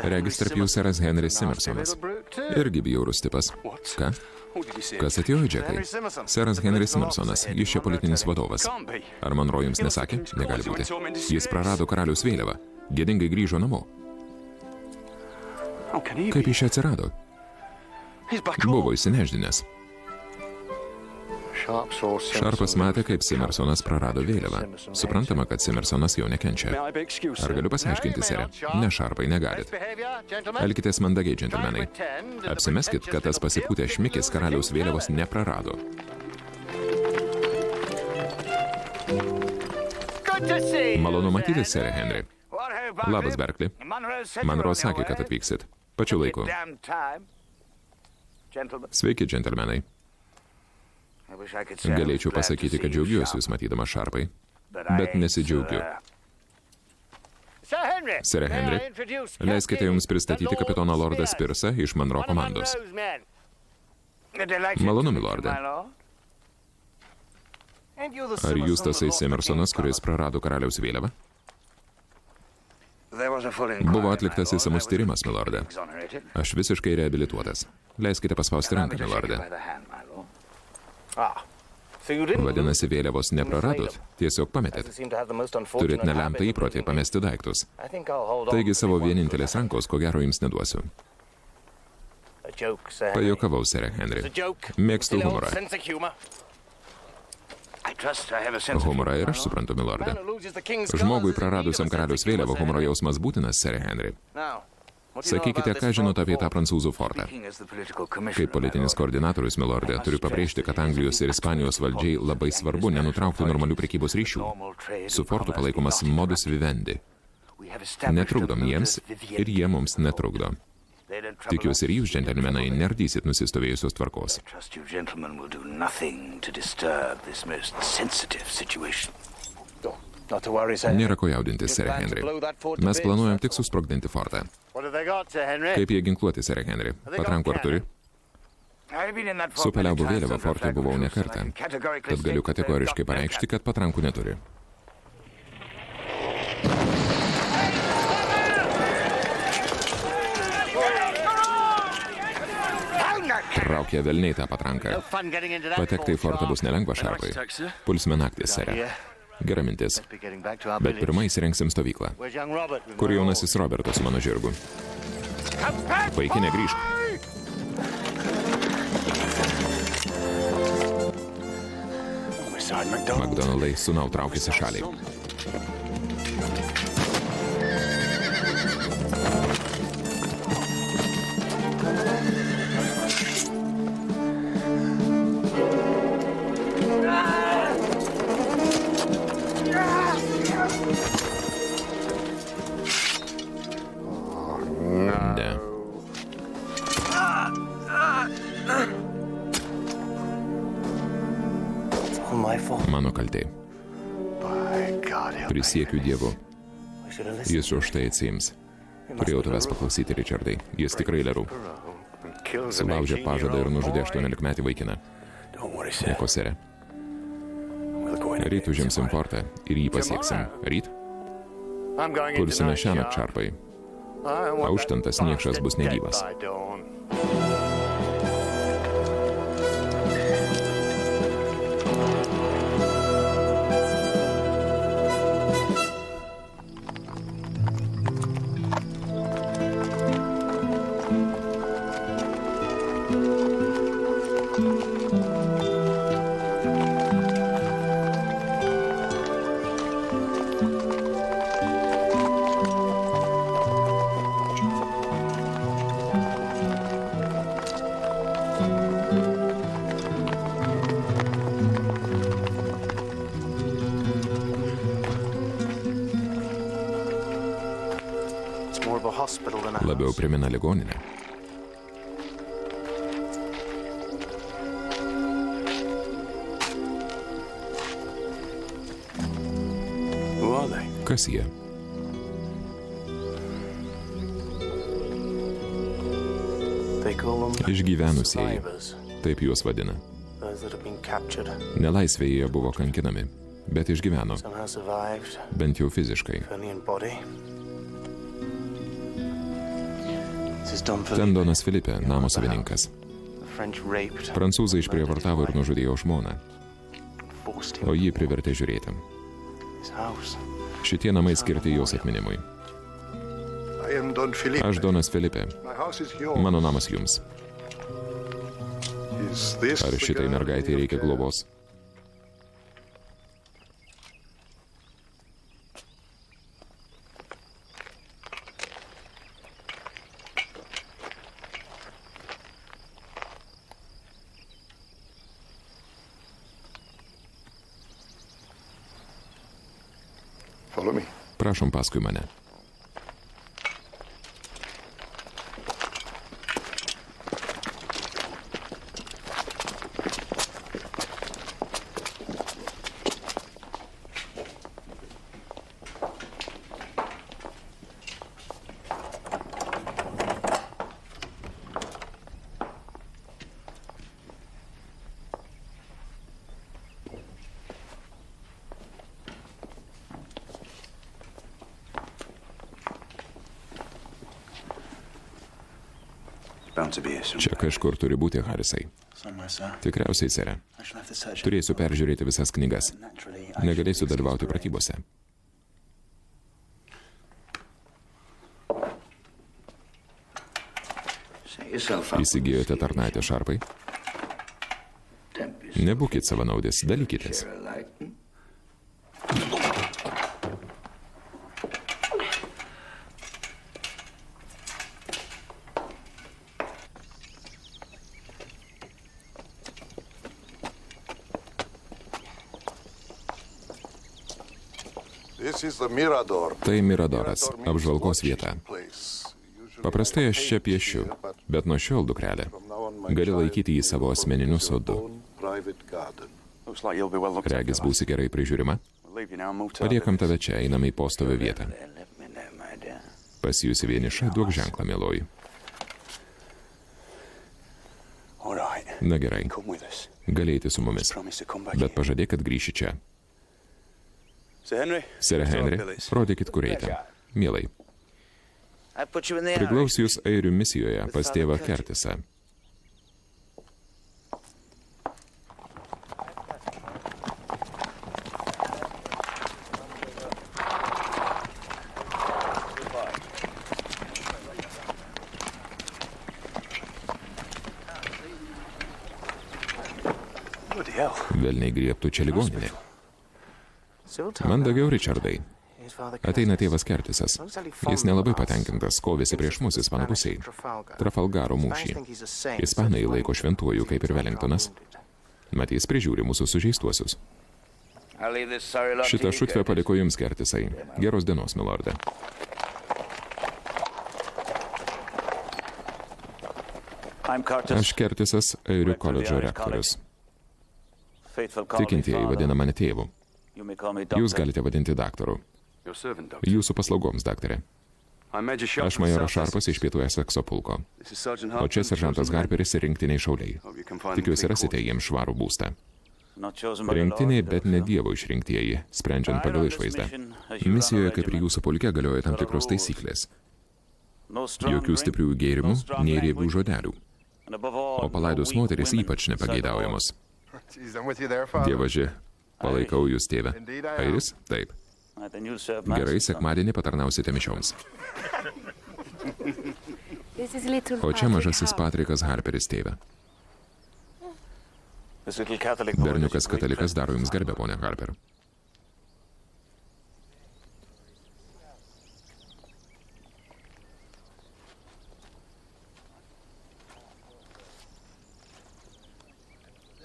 Regis tarp jų seras Henris Simersonas. Irgi bjaurus tipas. Ką? Kas atėjo, Džekai? Seras Henris Simersonas, jis čia politinis vadovas. Ar Monro jums nesakė? Negali būti. Jis prarado karaliaus vėliavą. Gėdingai grįžo namo. Kaip jis čia atsirado? Buvo įsineždinęs. Šarpas matė, kaip Simersonas prarado vėliavą. Suprantama, kad Simersonas jo nekenčia. Ar galiu pasiaiškinti, sere? Ne, Šarpai, negalit. Elkitės mandagiai, džentelmenai. Apsimeskit, kad tas pasipūtęs šmikis karaliaus vėliavos neprarado. Malonu matyti, sere Henry. Labas, Berkli. Monro sakė, kad atvyksit. Pačiu laiku. Sveiki, džentelmenai. Galėčiau pasakyti, kad džiaugiuosi jūs matydamas, Šarpai, bet nesidžiaugiu. Sere Henry, leiskite jums pristatyti kapitoną Lordą Spirsą iš Monro komandos. Malonu, milorde. Ar jūs tasai Simersonas, kuris prarado karaliaus vėliavą? Buvo atliktas įsamus tyrimas, milorde. Aš visiškai reabilituotas. Leiskite paspausti ranką, milorde. Vadinasi, vėliavos nepraradot, tiesiog pametėt. Turit nelemtą įprotį pamesti daiktus. Taigi savo vienintelės rankos, ko gero, jums neduosiu. Pajuokavau, sere Henry. Mėgstu humorą. Humorą ir aš suprantu, milorde. Žmogui praradusiam karaliaus vėliavą humoro jausmas būtinas, sere Henry. Sakykite, ką žinot apie tą prancūzų fortą. Kaip politinis koordinatorius, milorde, turiu pabrėžti, kad Anglijos ir Ispanijos valdžiai labai svarbu nenutraukti normalių prekybos ryšių. Su fortu palaikomas modus vivendi. Netrukdom jiems ir jie mums netrukdo. Tikiuosi ir jūs, džentelmenai, nerdysit nusistovėjusios tvarkos. Nėra ko jaudintis, sere Henry. Mes planuojam tik susprogdinti fortą. Kaip jie ginkluoti, sere Henry? Patrankų ar turi? Su paliaubų vėliava fortui buvau ne kartą, tad galiu kategoriškai pareikšti, kad patrankų neturi. Traukia velniai tą patranką. Patekti į fortą bus nelengva, Šarpai. Pulsime naktį, sere. Gera mintis. Bet pirmai įsirengsim stovyklą. Kur jaunasis Robertas su mano žirgu? Vaikinė, grįžk. McDonaldai sūnau traukėsi šaliai. Mano kaltė. Prisiekiu Dievu. Jis už tai atsiims. Turėjau tavęs paklausyti, Richardai. Jis tikrai lerų. Sulaužė pažadą ir nužudė 18-metį vaikiną. Nieko, sere. Ryt užimsim fortą ir jį pasieksim. Ryt? Pulsime šiąnakt, Šarpai. Auštantas niekšas bus negyvas. Labiau primena ligoninę. Kas jie? they call them? Išgyvenusieji, Survivors. taip juos vadina. Those that have been captured. Nelaisvėje jie buvo kankinami, bet išgyveno, Somehow survived. bent jau fiziškai. If only in body. This is Don Ten Felipe. Donas Filipe, namo savininkas. The French raped. Prancūzai išprievartavo ir nužudė jo žmoną, Forced o him. jį privertė žiūrėti. His house. Šitie namai skirti jos atminimui. I am Don Felipe. Aš Donas Filipe, My house is yours. mano namas jums. Is this Ar the šitai girl mergaitai you reikia care? globos? Follow me. Prašom paskui mane. Bound to be here soon. Čia kažkur turi būti, Harisai. Somewhere, sir. Tikriausiai, sere. I shall have to search. Turėsiu peržiūrėti visas knygas. Naturally, I Negalėsiu should dalyvauti explore. pratybose. Set yourself up. Įsigijote tarnaitę šarpai? Tempest. Nebūkit savanaudis, dalykitės. Share a light. This is the Mirador. Tai Miradoras, Mirador means apžvalgos watching vieta. place. Usually Paprastai I aš čia paint piešiu, here, but bet nuo šiol, dukrelė, from now on my gali child laikyti jį savo will asmeniniu use your sodu. own private garden. Looks like you'll be well looked Regis after. būsi gerai prižiūrima. We'll leave you now and move to Paliekam our tave čia, einame į postovio vietą. Let me know, my dear. Pasijusi vieniša, duok ženklą, mieloji. All right. Na gerai, Come with us. galėti su mumis, Promise to come back bet here. pažadėk, kad grįši čia. Sir Henry. Sere Henry, rodykit, kur eiti. Mielai, I put you in the Irish. priglaus jūs airių misijoje pas tėvą Kertisą. Bloody hell. Velniai griebtų čia ligoninė. Civil town. Mandagiau, Richardai. His father Ateina Curtis. tėvas Kertisas. Jis nelabai patenkintas, kovėsi prieš mus ispanų pusiai. Trafalgaro mūšį. Ispanai jį laiko šventuoju, kaip ir Wellingtonas. Matys prižiūri mūsų sužeistuosius. I'll leave this sorry lot to Šitą you, šutvę Curtis. paliko jums, Kertisai. Geros dienos, milorde. I'm Curtis. Aš Kertisas, airių koledžo rektorius. Faithful call me Tikintieji father. vadina mane tėvu. You may call me Jūs doctor. galite vadinti daktaru. Your servant, doctor. Jūsų paslaugoms, daktarė. I'm Major Sharp. Aš majoras Šarpas iš Pietų Esekso pulko. This is Sergeant O čia seržantas Harperis ir rinktiniai šauliai. Hope you can find Tikiuosi them rasite jiems švarų būstą. Not chosen by the Rinktiniai, Lord, bet ne doctor. Dievo išrinktieji, sprendžiant pagal išvaizdą. Misijoje, kaip ir jūsų pulke, galioja tam tikros taisyklės. No strong Jokių drink, stiprių gėrimų, no strong nei riebių language, žodelių. and above all, O palaidus no weak moteris women, ypač said the Lord. nepageidaujamos. Jeez, I'm with you there, Father. Dievaži, palaikau jūs, tėve. Indeed I am. Airis? Taip. Right, then you'll serve Gerai, Master, son. sekmadienį patarnausite mišioms. O čia mažasis Patrikas Harperis, tėve. This little Catholic boy Berniukas is a great katalikas friend. daro jums garbę, ponė Harper.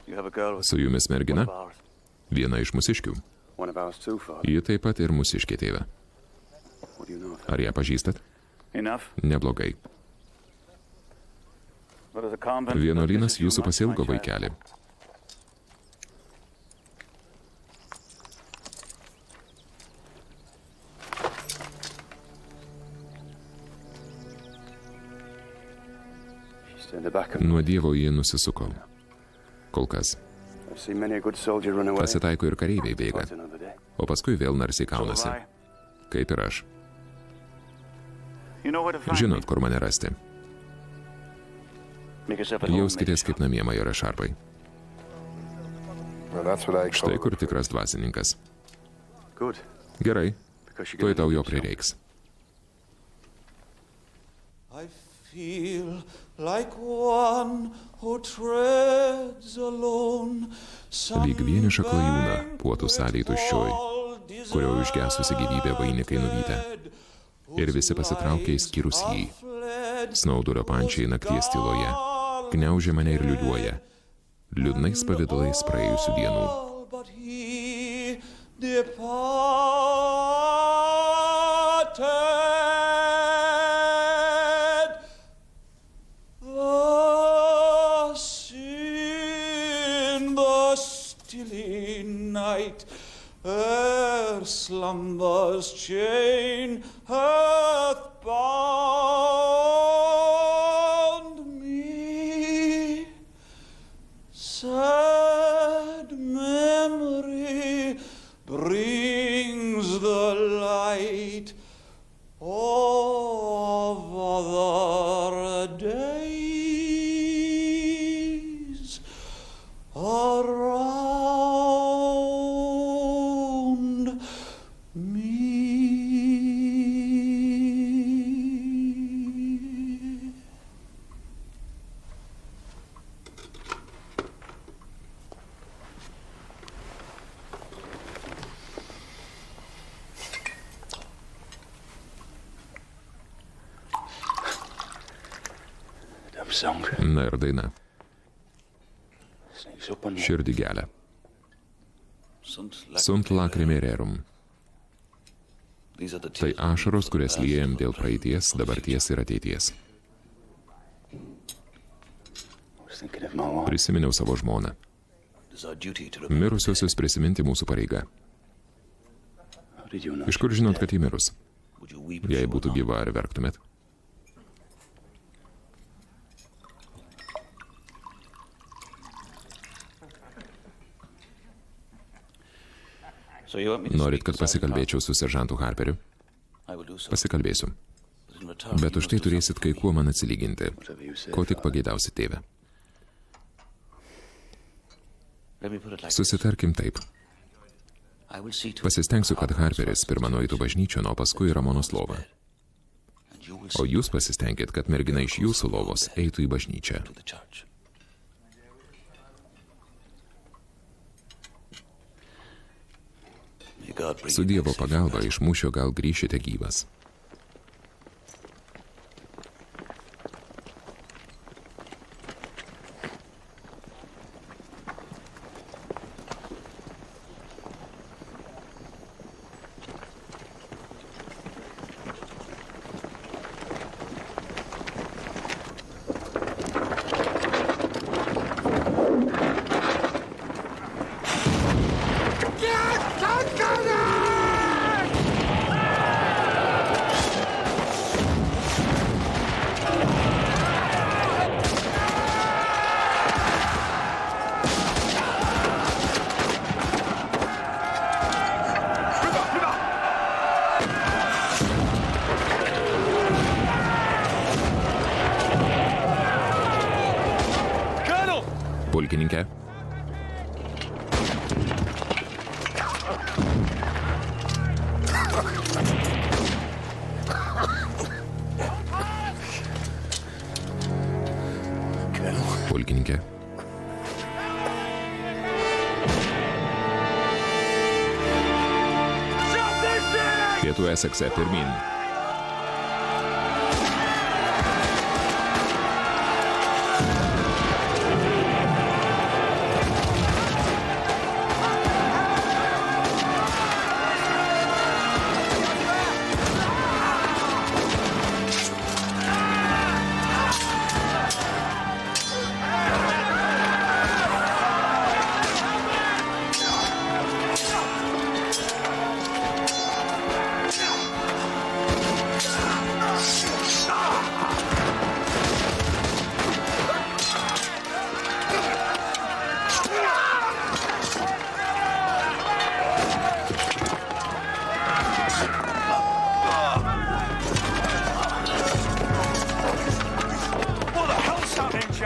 You have a girl with Su jumis one mergina, of ours. viena iš musiškių. One of ours too, father. Ji taip pat ir musiškė, tėve. What do you know of her? Ar ją pažįstat? Enough. Neblogai. But as a convent, Vienuolynas that misses you jūsų much, pasilgo, my child. vaikeli. Nuo Dievo jie nusisuko. Kol kas. Pasitaiko ir kareiviai bėga, o paskui vėl narsiai kaunasi. Kaip ir aš. Žinot, kur mane rasti. Jauskitės kaip namie, majore Šarpai. Štai kur tikras dvasininkas. Gerai, tuoj tau jo prireiks. I feel like one who treads alone. Lyg vienišą klajūną puotų salėj tuščioj, kurio išgesusi gyvybė vainikai nuvytę. Ir visi pasitraukė išskyrus jį. Snaudulio pančiai nakties tyloje gniaužė mane ir liūliuoja, liūdnais pavidalais praėjusių dienų. Her slumber's chain hath bound me. Sad memory brings the light of other days around me. Na ir daina. Širdį gelia. Sunt lacrimererum. Tai ašaros, kurias liejam dėl praeities, dabarties ir ateities. Prisiminiau savo žmoną. Mirusiosius prisiminti mūsų pareiga. Iš kur žinot, kad ji mirus? Jei būtų gyva, ar verktumėt? Norit, kad pasikalbėčiau su seržantu Harperiu? Pasikalbėsiu. Bet už tai turėsit kai kuo man atsilyginti. Ko tik pageidausit, tėve. Susitarkim taip. Pasistengsiu, kad Harperis pirma nueitų bažnyčion, o paskui į Ramonos lovą. O jūs pasistengit, kad mergina iš jūsų lovos eitų į bažnyčią. Su Dievo pagalba iš mūšio gal grįšite gyvas. Pulkininke. Pulkininke. Pietų Esekse, pirmin.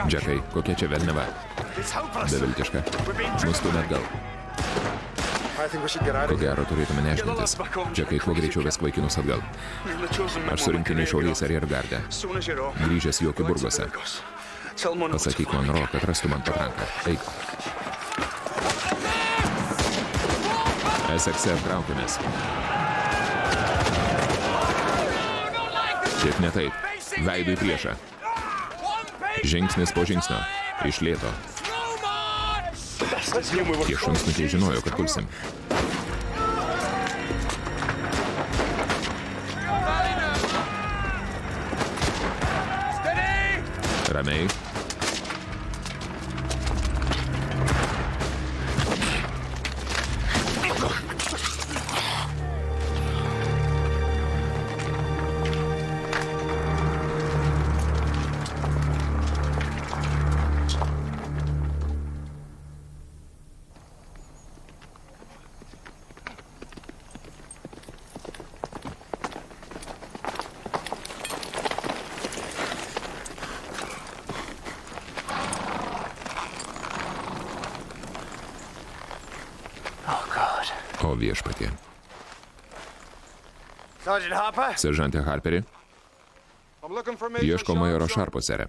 Džekai, kokia čia velneva? Beviltiška. Nustumė atgal. Ko gero turėtume nešintis. Džekai, kuo greičiau vesk vaikinus atgal. Aš su rinktiniai šauliais ariergarde. Grįžęs jokių burgose. Pasakyk Monro, kad rastų man patranką. Eik. Essexe traukiamės. Tik ne taip. Veidu į priešą. Žingsnis po žingsnio. Iš lėto. Tie šunsnukiai žinojo, kad pulsim. Ramiai. O viešpatie. Seržante Harperi, ieško majoro Šarpo, sere.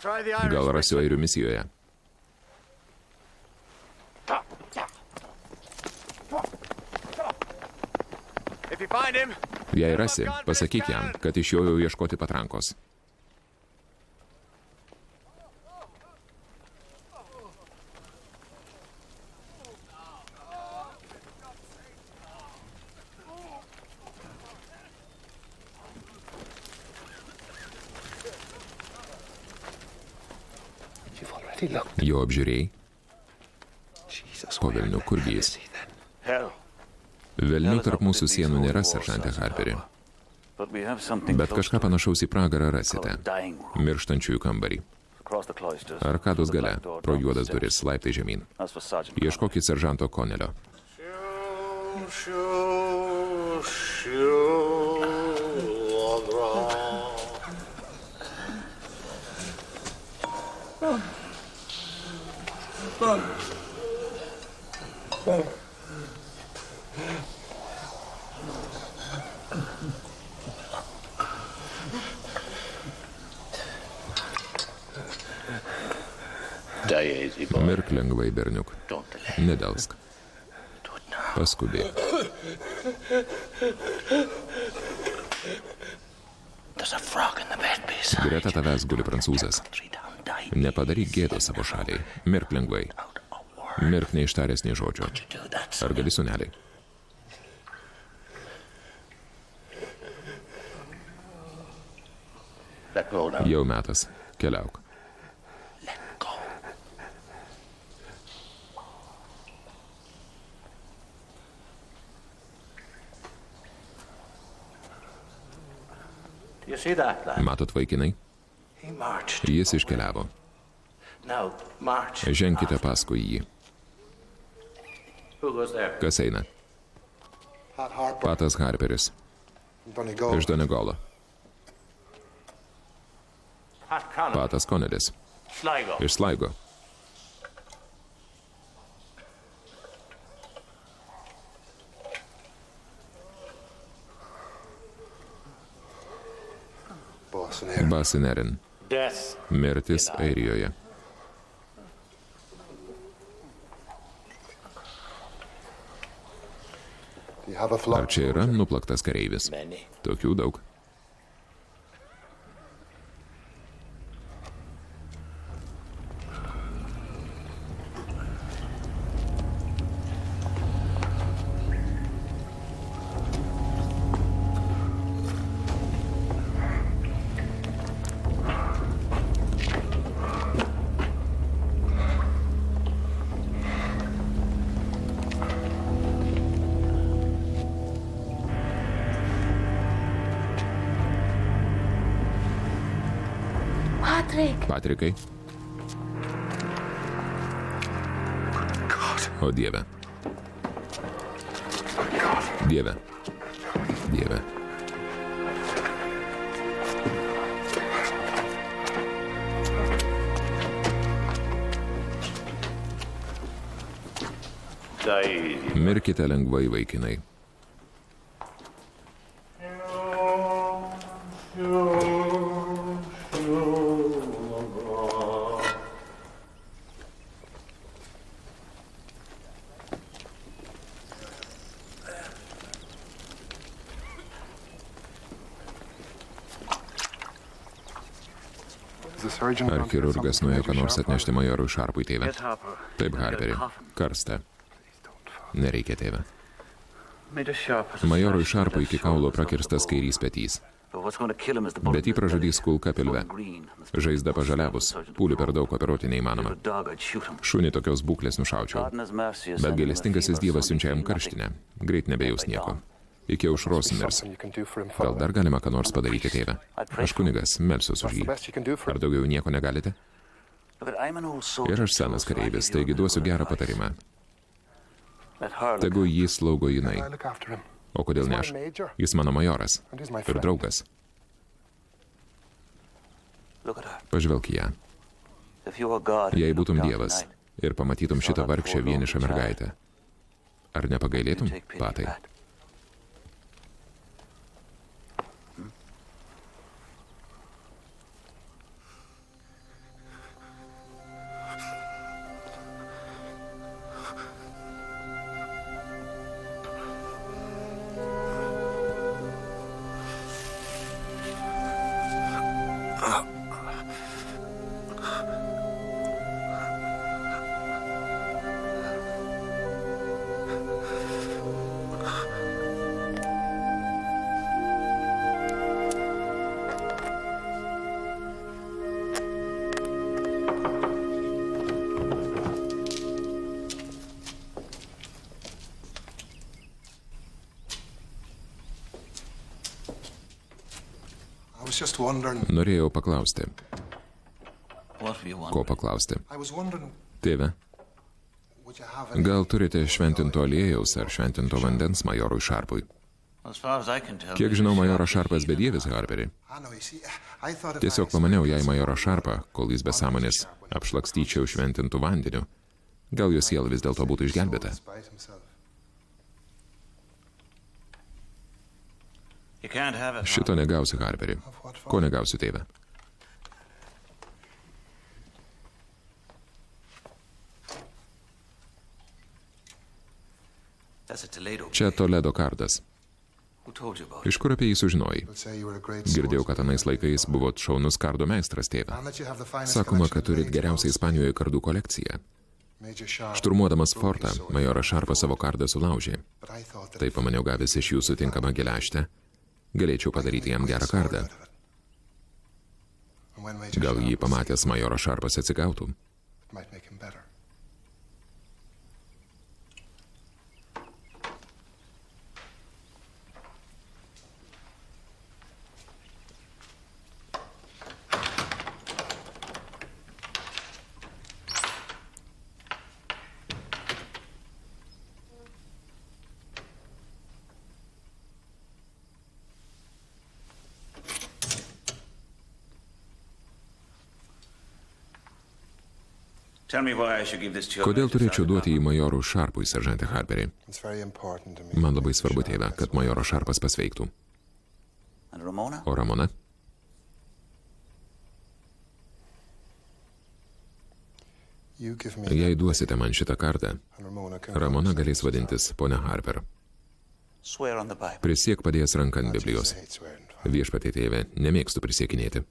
Gal rasiu airių misijoje. Jei rasi, pasakyk jam, kad išjojau ieškoti patrankos. Jo apžiūrėjai? Po velnių, kurgi jis? Velnių tarp mūsų sienų nėra, seržante Harperi. Bet kažką panašaus į pragarą rasite. Mirštančiųjų kambarį. Arkados gale, pro juodas duris, laiptai žemyn. Ieškokit seržanto Konelio. Mirk lengvai, berniuk. Nedelsk. Paskubėk. Greta tavęs guli prancūzas. Nepadaryk gėdos savo šaliai. Mirk lengvai. Mirk neištaręs nei žodžio. Ar gali, sūneli? Jau metas. Keliauk. Matot, vaikinai? Jis iškeliavo. Ženkite paskui jį. Kas eina? Patas Harperis. Iš Donegolo. Patas Konelis. Iš Slaigo. Basinerin. Mirtis Airijoje. Ar čia yra nuplaktas kareivis? Tokių daug. Patrikai. O Dieve. Dieve. Dieve. Said. Mirkite lengvai, vaikinai. Ar chirurgas nuėjo ką nors atnešti majorui Šarpui, tėve? Taip, Harperi. Karsta. Nereikia, tėve. Majorui Šarpui iki kaulo prakirstas kairys petys. Bet jį pražudys kulka pilve. Žaizda pažaliavus. Pūlių per daug operuoti neįmanoma. Šunį tokios būklės nušaučiau. Bet gailestingasis Dievas siunčia jam karštinę. Greit nebejaus nieko. Iki aušros mirs. Gal dar galima ką nors padaryti, tėve? Aš kunigas, melsiuos už jį. Ar daugiau nieko negalite? Ir aš senas kareivis, taigi duosiu gerą patarimą. Tegu jį slaugo jinai. O kodėl ne aš? Jis mano majoras. Ir draugas. Pažvelk į ją. Jei būtum Dievas ir pamatytum šitą vargšę vienišą mergaitę, ar nepagailėtum, Patai? Norėjau paklausti. Ko paklausti? Tėve, gal turite šventinto aliejaus ar šventinto vandens majorui Šarpui? Kiek žinau, majoras Šarpas bedievis, Harperi. Tiesiog pamaniau, jei majorą Šarpą, kol jis be sąmonės, apšlakstyčiau šventintų vandeniu, gal jo siela vis dėlto būtų išgelbėta. Šito negausiu, Harperi. Ko negausiu, tėve? Čia Toledo kardas. Iš kur apie jį sužinojai? Girdėjau, kad anais laikais buvot šaunus kardo meistras, tėve. Sakoma, kad turit geriausią Ispanijoje kardų kolekciją. Šturmuodamas fortą, majoras Šarpas savo kardą sulaužė. Tai pamaniau, gavęs iš jūsų tinkamą geležtę, galėčiau padaryti jam gerą kardą. Gal jį pamatęs majoras Šarpas atsigautų. Kodėl turėčiau duoti į majorų Šarpui, seržante Harperi? Man labai svarbu, tėve, kad majoras Šarpas pasveiktų. O Ramona? Jei duosite man šitą kardą, Ramona galės vadintis ponia Harper. Prisiek padėjęs ranką ant Biblijos. Viešpatie, tėve, nemėgstu prisiekinėti.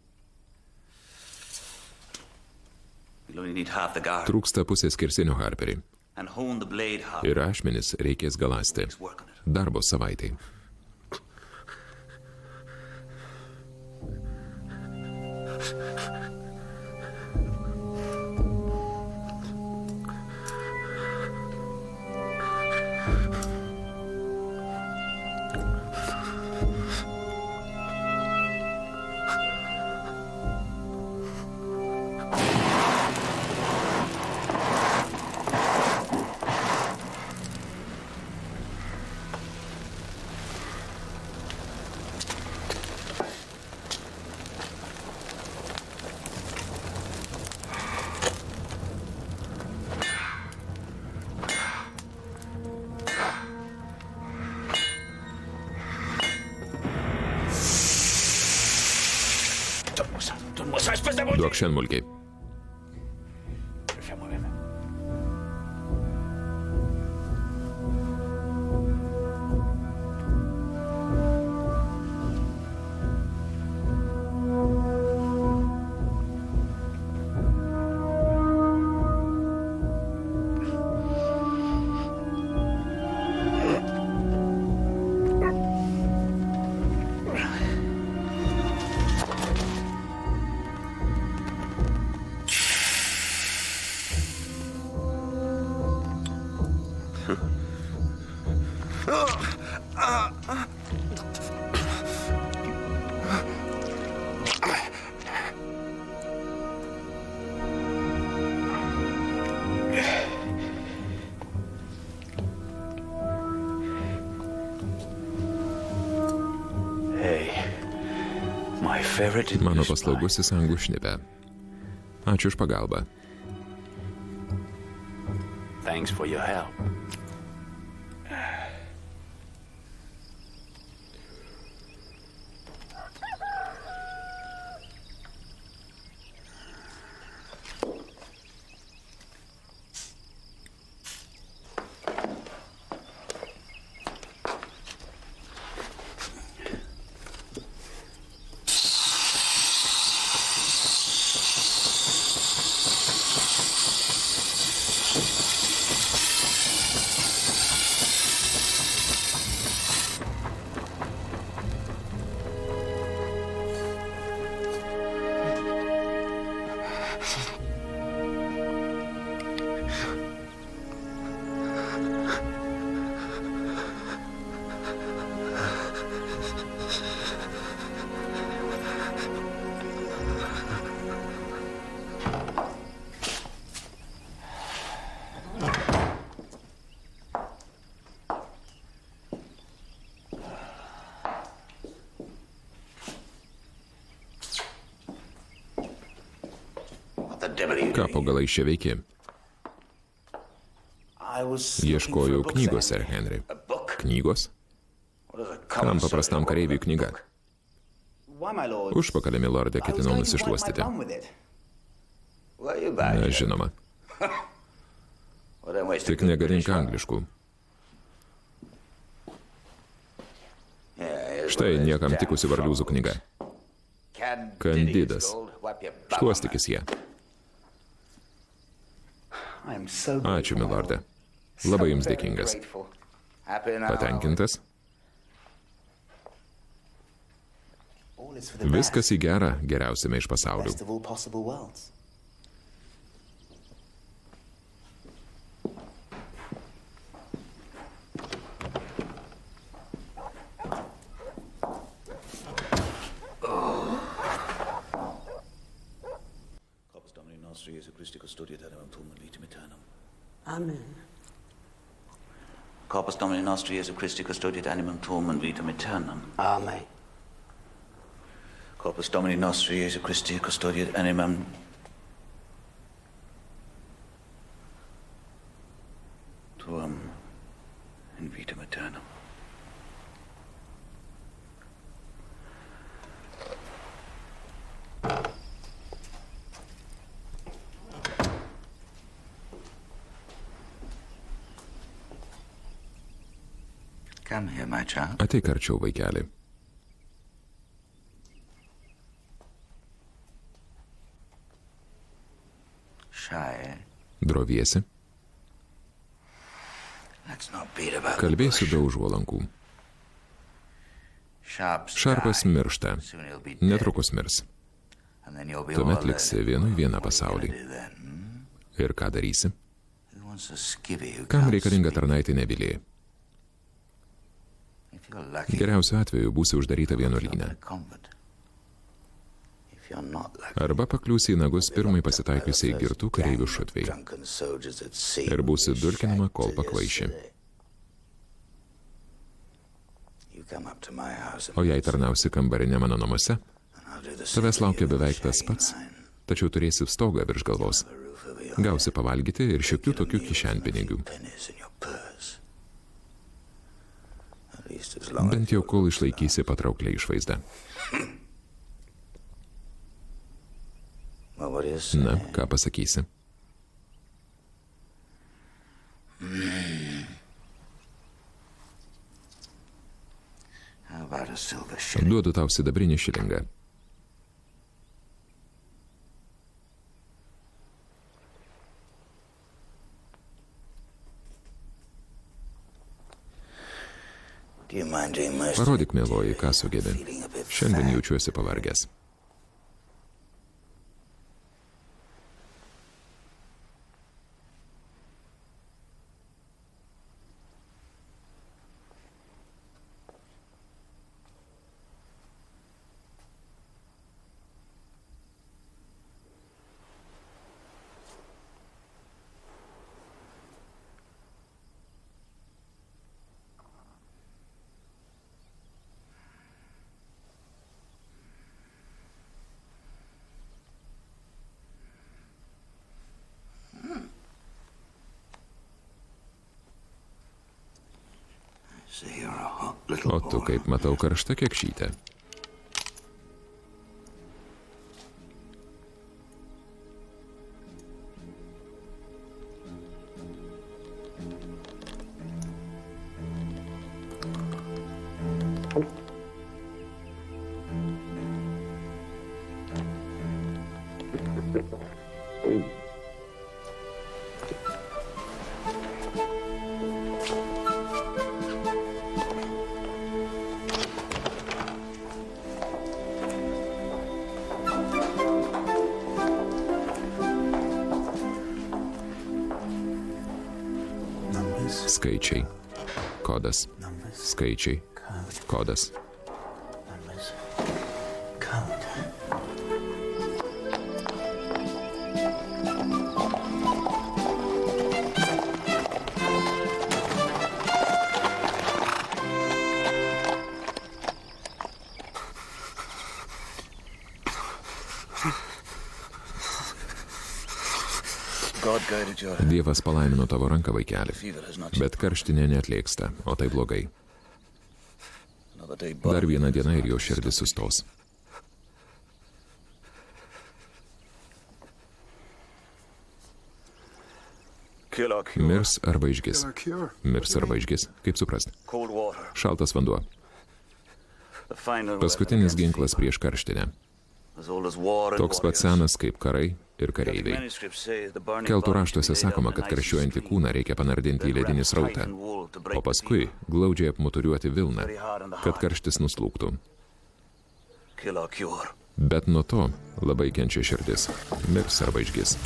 Trūksta pusės skersinio, Harperi. Ir ašmenis reikės galasti. Darbo savaitai. Duok šienmulkiai. Mano paslaugusis anglų šnipė. Ačiū už pagalbą. Thanks for your help. Ką po galais čia veiki? Ieškojau knygos, Sir Henry. Knygos? Kam paprastam kareiviui knyga? Užpakalį, milorde, ketinau nusišluostyti. Žinoma. Tik negadink angliškų. Štai niekam tikusi varliūzų knyga. Kandidas. Šluostykis ją. Ačiū, milorde. Labai jums dėkingas. Patenkintas? Viskas į gerą, geriausiame iš pasaulių. Amen. Corpus Domini nostri Jesu Christi custodiet animum tuum and vitam aeternam. Amen. Corpus Domini nostri Jesu Christi custodiet animum tuum and vitam aeternam. Come here, my child. Ateik arčiau, vaikeli. Shy. Droviesi? Let's not beat about the Kalbėsiu bush. be užuolankų. Sharp's Šarpas dying. miršta. Soon he'll be dead. Netrukus mirs. And then you'll be Tuomet all liksi alone. vienui vieną What are you pasaulį. gonna do then? Ir ką darysi? Who wants a skivvy who Kam can't reikalinga speak? tarnaitė nebylė? If you're lucky, Geriausiu atveju būsi uždaryta you'll vienuolyne. be in a convent. If you're not lucky, Arba pakliūsi į nagus pirmai pasitaikiusiai girtų kareivių šutvei. drunken soldiers at sea Ir būsi dulkinama, kol till you're pakvaiši. sick. You come up to my house and O jei tarnausi kambarinė mano namuose, I'll do the tavęs same laukia to you beveik with tas shaking pats, mine. tačiau turėsi stogą virš galvos. A roof over your Gausi pavalgyti ir šiokių tokių kišenpinigių. pennies in your purse. At least as long Bent jau, kol išlaikysi patrauklią išvaizdą. Well, what do you say? Na, ką pasakysi? How about a silver shilling? Duodu tau sidabrinį šilingą. Do you mind doing most? Parodyk, mieloji, ką sugebi. Šiandien jaučiuosi pavargęs. So you're a hot little O tu, boy. kaip matau, karšta kekšytė. Skaičiai. Kodas. Skaičiai. Kodas. Numbers. Code. God guided your Dievas palaimino tavo ranką, vaikeli. fever has not Bet karštinė neatlėksta, o tai blogai. another day. Dar vieną dieną ir jo širdis sustos. Kill or cure. Mirs arba išgis. Cure. Mirs arba išgis. Kaip suprasti? Cold water. Šaltas vanduo. The final Paskutinis weapon ginklas prieš karštinę. as old as war and Toks pat warriors. senas kaip karai ir kareiviai. Manuscripts say the burning Keltų body raštuose should be laid sakoma, out kad on an icy karščiuojantį street, kūną reikia panardinti į then ledinį wrapped srautą, tight in wool to break o the paskui seal. glaudžiai apmuturiuoti vilną, Very hard on the kad heart. karštis nuslūgtų. Kill or cure. Bet nuo to labai kenčia širdis. Mirs arba išgis.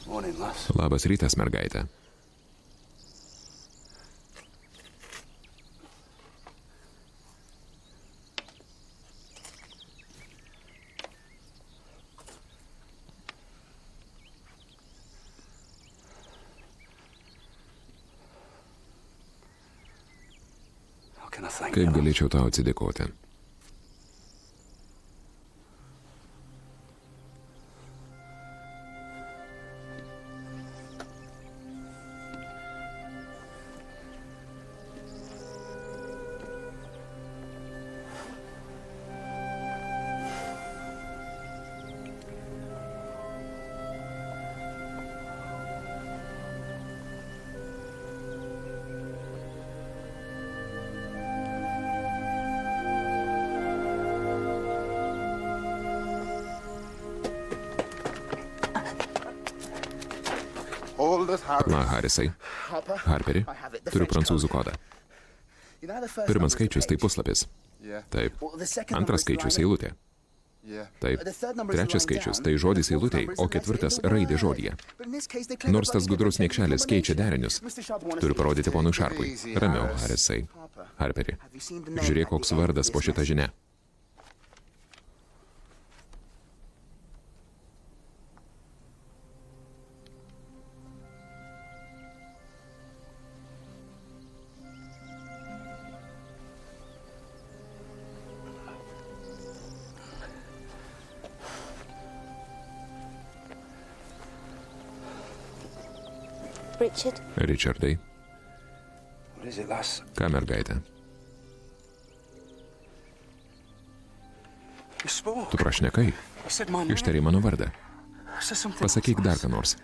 Morning, lass. Labas rytas, mergaitė. How can I thank Kaip you? galėčiau tau atsidėkoti? hold it, Harry. La Harisai. Harperi. Turiu prancūzų kodą. Pirmas skaičius tai puslapis. Yeah. Taip. Antras skaičius eilutė. Yeah. Taip. Trečias skaičius tai žodis eilutėj, o ketvirtas raidė žodyje. Nors tas gudrus niekšelis keičia derinius, turiu parodyti ponui Šarpui. Ramiau, Harisai. Harperi. Žiūrėk, koks vardas po šitą žinią. Richardai. Ką, mergaitė? Tu prašnekai. Ištariai mano vardą. Pasakyk dar ką nors.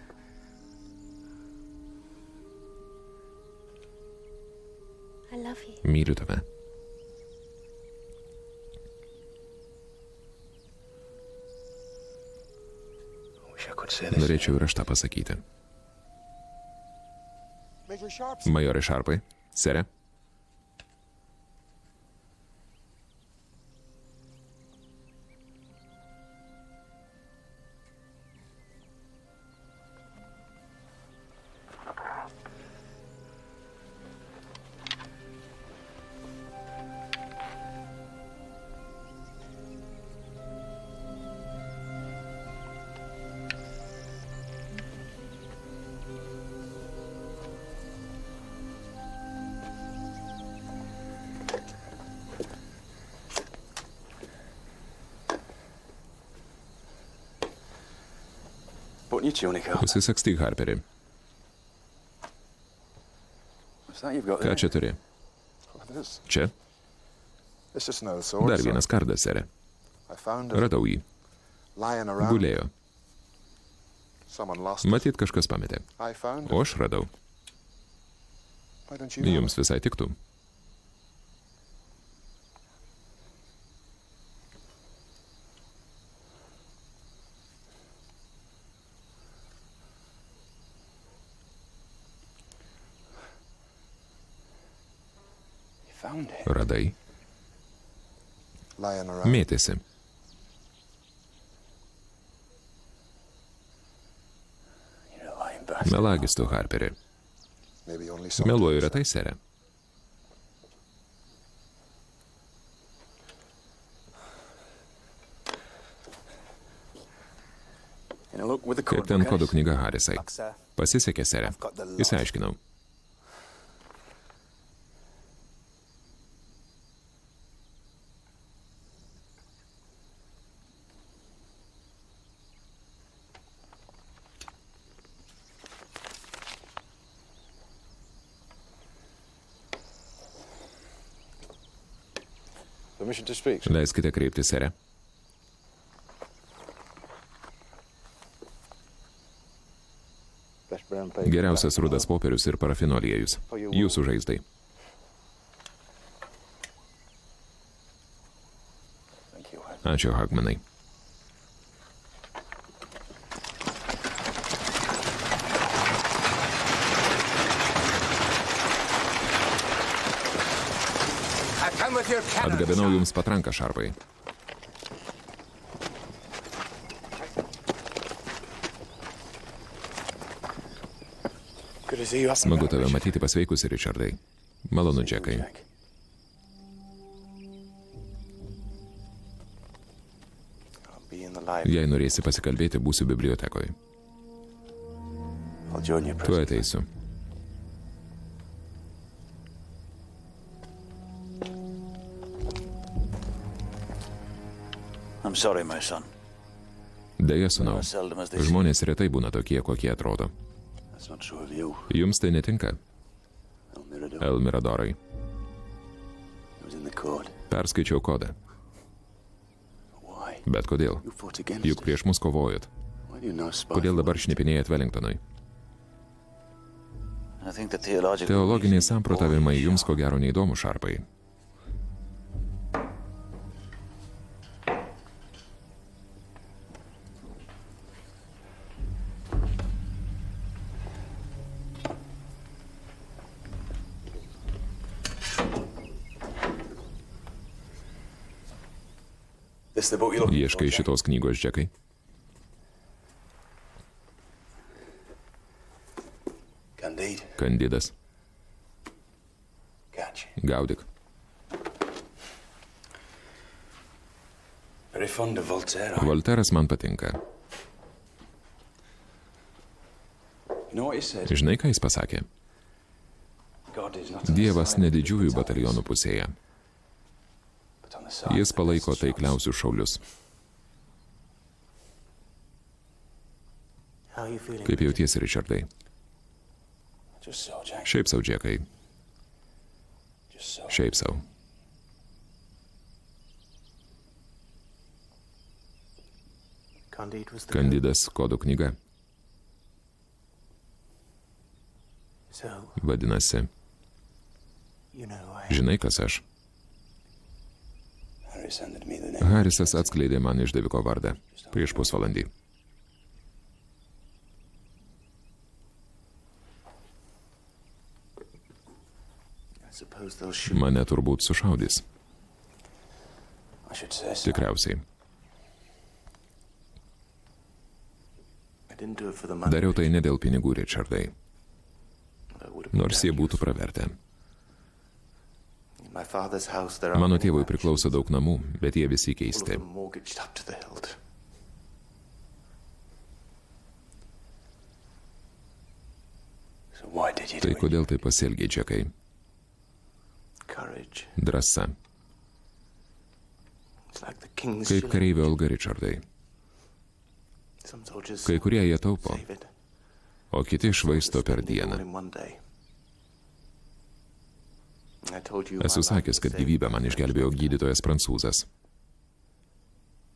Myliu tave. Norėčiau ir aš tą pasakyti. Majore Šarpai, sere. Pasisakstyk, Harperi. Ką čia turi? Čia? Dar vienas kardas, sere. Radau jį. Gulėjo. Matyt, kažkas pametė. O aš radau. Jums visai tiktų. Radai. Mėtėsi. Melagis tu, Harperi. Meluoju retai, sere. Kaip ten kodų knyga, Harisai? Pasisekė, sere. Išsiaiškinau. Leiskite kreipti, sere. Geriausias rudas popierius ir parafino aliejus. Jūsų žaizdai. Ačiū, Hagmanai. Atgabenau jums patranką, Šarpai. Smagu tave matyti pasveikusi, Richardai. Malonu, Džekai. Jei norėsi pasikalbėti, būsiu bibliotekoje. Tu ateisiu. Deja, sūnau, žmonės retai būna tokie, kokie atrodo. Jums tai netinka. Elmiradorai. Perskaičiau kodą. Bet kodėl? Juk prieš mus kovojot. Kodėl dabar šnipinėjat Wellingtonui? Teologiniai samprotavimai jums ko gero neįdomu, Šarpai. This the book you're looking for, Ieškai Jack? šitos knygos, Džekai? Candide. Kandidas. Catch. Gaudyk. Very fond of Voltaire. Volteras man patinka. You know what he said? Žinai, ką jis pasakė? God is not on the Dievas side ne of the didžiųjų battalions, batalionų pusėje. but on the side Jis of the palaiko best soldiers. taikliausius šaulius. How are you feeling? Kaip jautiesi, Richardai? Just so, Jack. Šiaip sau, Džekai. Just so. Šiaip sau. Candide was the Kandidas kodų knyga. So, Vadinasi, you know, žinai, kas aš? Harris handed me the name. Harisas atskleidė man išdaviko vardą prieš pusvalandį. I suppose they'll shoot. Mane turbūt sušaudys. I should say so. Tikriausiai. I didn't do it for the money. Dariau tai ne dėl pinigų, Richardai. That would have been Nors jie done. būtų pravertę. In my father's house, there are Mano many tėvui mansions, priklauso daug namų, bet jie visi all of keisti. them mortgaged up to the hilt. So why did you do Tai it? kodėl tai pasielgiai, Džekai? Courage. Drąsa. It's like the king's Kaip shilling. kareivio alga, Richardai. Some soldiers Kai kurie jie taupo, save it. o kiti išvaisto per Spending it all dieną. in one day. I told you Esu my life sakęs, was kad saved gyvybę by man the išgelbėjo French. gydytojas prancūzas.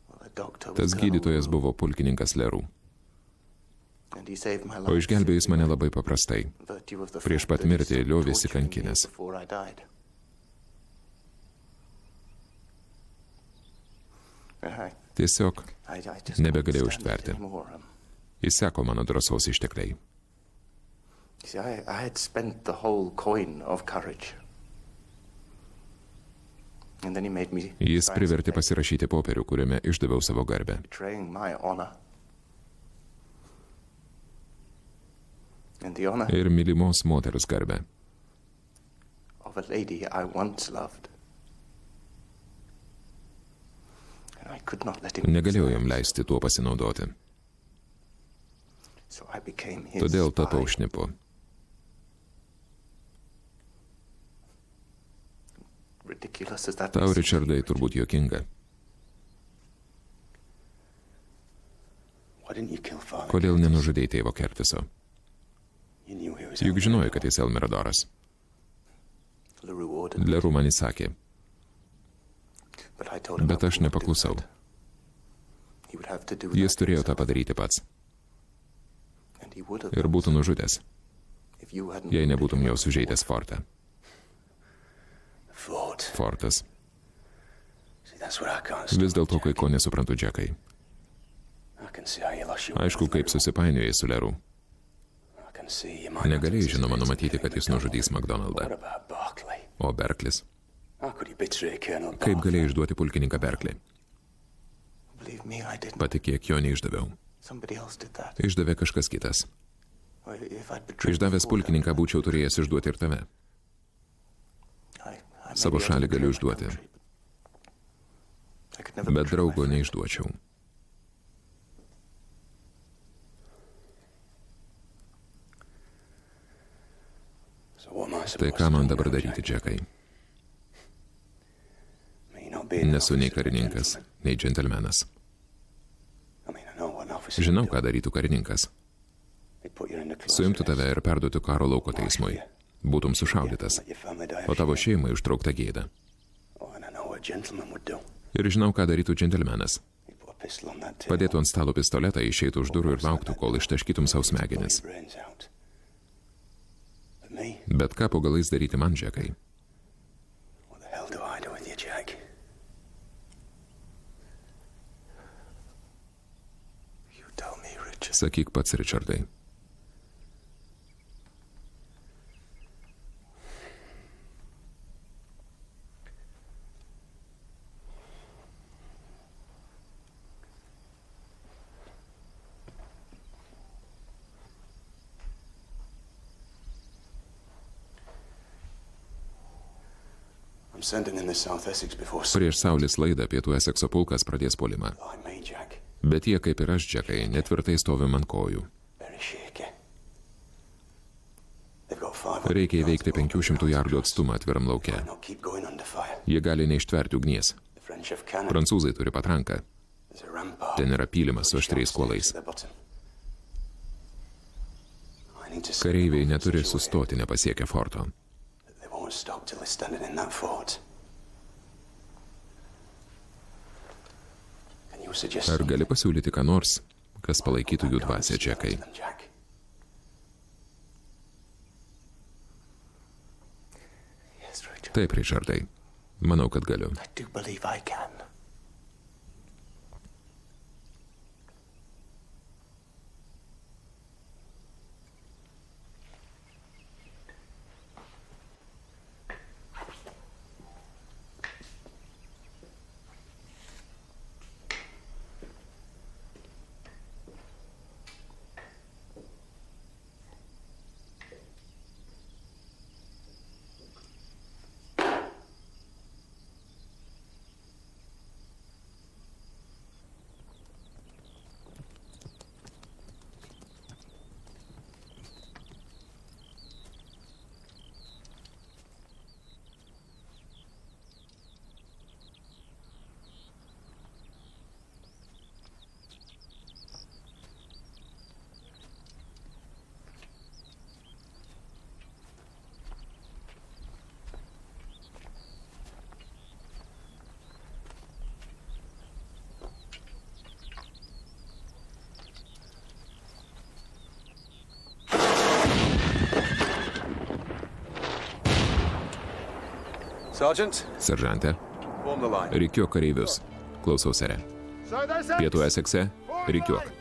Well, the doctor was Tas Colonel gydytojas Roux, buvo pulkininkas Lerų, and he saved my o life išgelbėjo jis simply mane by labai paprastai. virtue of the Prieš fact pat that he mirtį stopped liovėsi torturing me kankinęs. before I died. Tiesiog I just nebegalėjau couldn't stand it ištverti. anymore. Įseko mano drąsos ištekliai. You see, I had spent the whole coin of courage. And then he made me Jis sign privertė some paper pasirašyti popierių, kuriame išdaviau savo garbę. betraying my honor. And the honor Ir mylimos moters garbę. of a lady I once loved. And I could not let him Negalėjau jam decide. leisti tuo pasinaudoti. So I became his Todėl tapau spy. šnipu. Ridiculous as that Tau, may seem, Richardai, turbūt juokinga. Why didn't you kill father? Kodėl nenužudėjai tėvo Kertiso? You knew he was Juk out žinojai, there. kad jis Elmiradoras. Leroux ordered, Lerų man įsakė, but I told him bet I aš would not do nepaklusau. that. He would have to do Jis that turėjo tą himself. padaryti pats. And he would have Ir done būtų so nužudęs, if you hadn't jei wounded nebūtum him jau at the sužeidęs fort. fortą. Fort. Fortas. See, that's what I can't Vis stop, dėlto kai Jack. ko nesuprantu, Džekai. I can see how you lost your Aišku, kaip susipainiojai su Leru. I can see you might not Negalėjai, žinoma, anticipate numatyti, kad jis McDonald. nužudys What McDonaldą. about Barclay? O Berklis? How could you betray Colonel Kaip Barclay? galėjai išduoti pulkininką Berklį? Believe me, I didn't. Patikėk, jo neišdaviau. Somebody else did that. Išdavė kažkas kitas. Well, if I'd betrayed Išdavęs before pulkininką that, būčiau turėjęs išduoti ir tave. I Savo maybe šalį I'd galiu betray my išduoti, country, but I could never bet betray my draugo friend. neišduočiau. So what am I Tai supposed ką to man do dabar now, daryti, Jack? Džekai? Me not being an Nesu nei officer, but a karininkas, gentleman. nei džentelmenas. I mean, I know what an officer Žinau, would do. ką darytų karininkas. He'd put you in the closet Suimtų tave house, ir perduotų karo lauko teismui. Būtum sušaudytas, let your family die o of tavo shame. šeimai užtraukta gėda. Oh, and I know what a gentleman would do. Ir žinau, ką darytų džentelmenas. He'd put a pistol on that table, Padėtų ant stalo pistoletą, išeitų už durų ir lauktų, kol ištaškytum savo smegenis. blow your brains out. But me, Bet ką po galais daryti man, Džekai? what the hell do I do with you, Jack? You tell me, Richard. Sakyk pats, Richardai. sending in the South Essex before Prieš saulės laidą pietų Esekso pulkas pradės puolimą. like me, Jack. Bet jie, kaip ir aš, Džekai, netvirtai stovim ant kojų. Very shaky. They've got 500. Reikia įveikti 500 jardų atstumą atviram lauke. Not keep going under fire. Jie gali neištverti ugnies. The French have cannon. Prancūzai turi patranką. There's a rampart. Ten yra pylimas su aštriais kuolais. At the bottom. I need to see Kareiviai neturi sustoti nepasiekę forto. they won't stop till they're standing in that fort. Can you suggest Ar gali pasiūlyti ką nors, kas palaikytų jų dvasią, Džekai? them, Jack? Yes, Richard. Taip, Richardai. Manau, kad galiu. I do believe I can. Sergeant, Seržante, form the line. rikiuok kareivius. Klausau, sere. Pietų Esekse, rikiuok.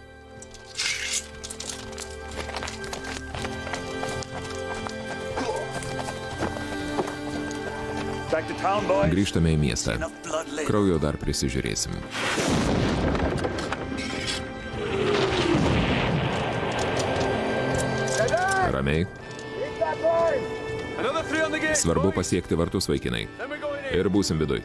Grįžtame į miestą. Kraujo dar prisižiūrėsim. Ramiai. Another 3 on the gate. Svarbu pasiekti vartus, vaikinai. Then we're going in. Ir būsim viduj.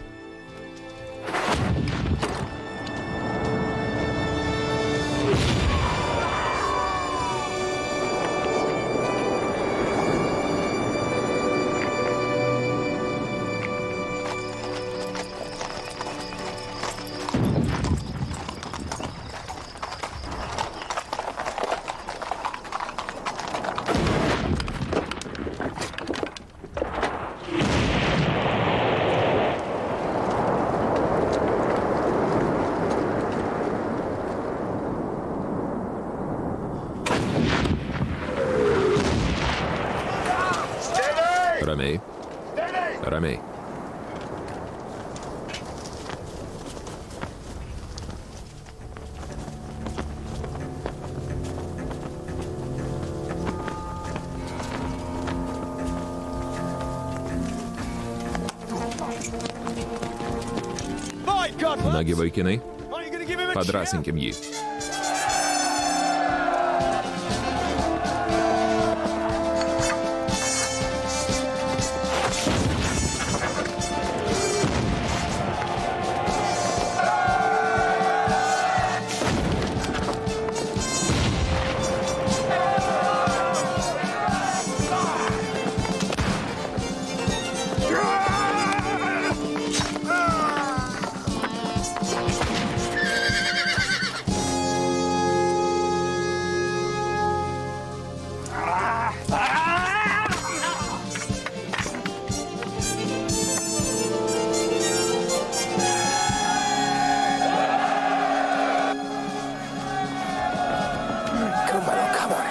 Ramiai. Ramiai. My God, lads. Nagi, vaikinai, Aren't you going to give him a padrasinkim jį.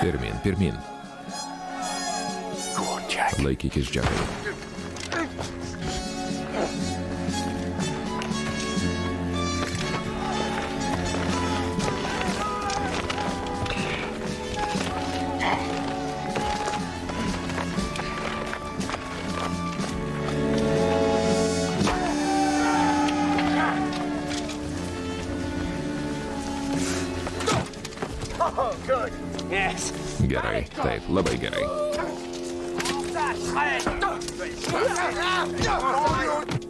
Pirmin, pirmin. Go on, Jack. Laikykis, Džekai. Oh, good. Yes. Gerai, taip, labai gerai. That's it.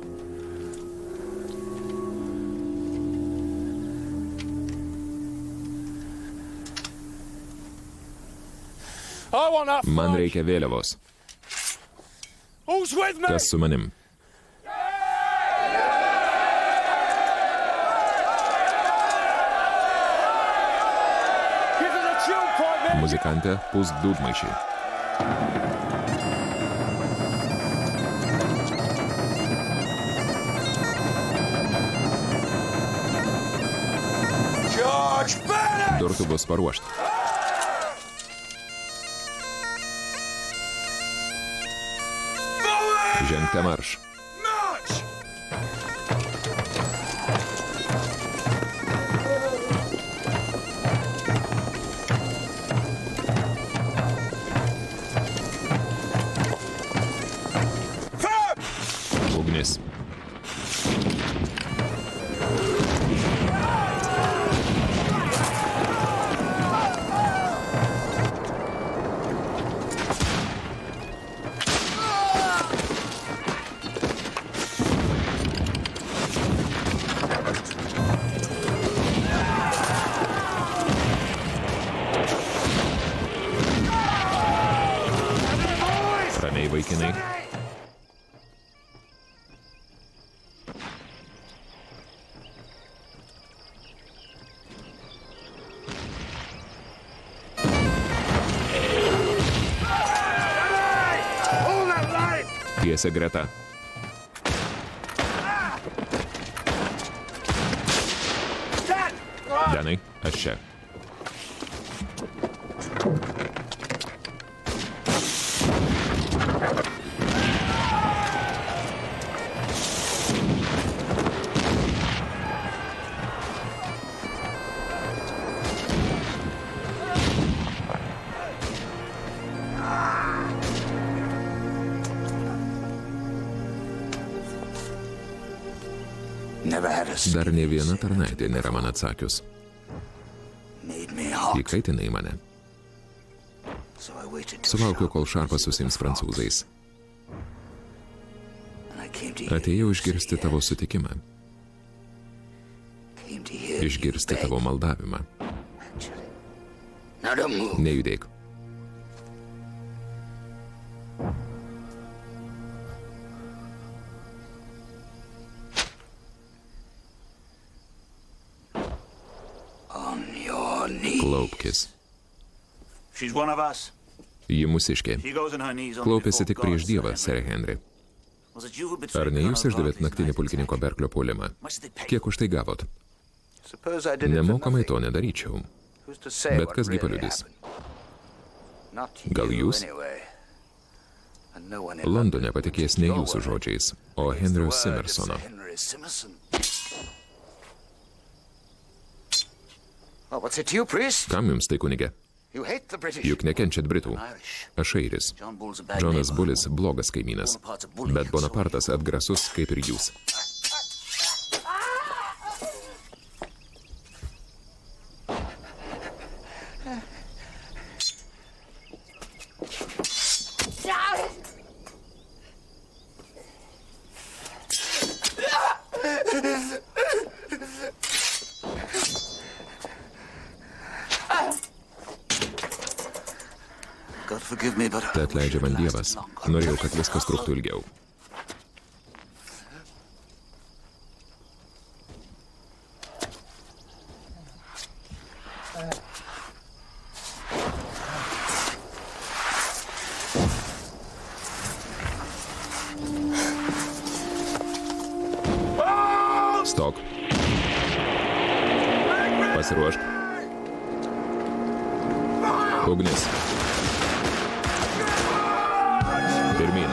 Man reikia vėliavos. Kas su manim? Muzikantė pūs dūdmaišį. Durtuvus paruošt. Žengte marš. Ugnis. Ramiai, vaikinai. Tiesia greta. Danai, aš čia. Dar ne viena tarnaitė nėra man atsakius. Įkaitinai mane. Sulaukiu, kol Šarpas susims prancūzais. Atėjau išgirsti tavo sutikimą. Išgirsti tavo maldavimą. Nejudėk. Klaupkis. Ji mūsiškė. Klaupėsi tik prieš Dievą, Sir Henry. Ar ne jūs išdavėt naktinį pulkininko Berklio puolimą? Kiek už tai gavot? Nemokamai to nedaryčiau. Bet kasgi paliudys? Gal jūs? Londone patikės ne jūsų žodžiais, o Henrio Simersono. Kam jums tai, kunige? Juk nekenčiat Britų. Aš airis. Džonas Bulis blogas kaimynas, bet Bonapartas atgrasus kaip ir jūs. Tai atleidžia man Dievas. Norėjau, kad viskas truktų ilgiau. Stok. Pasiruošk. Ugnis. Pirmin.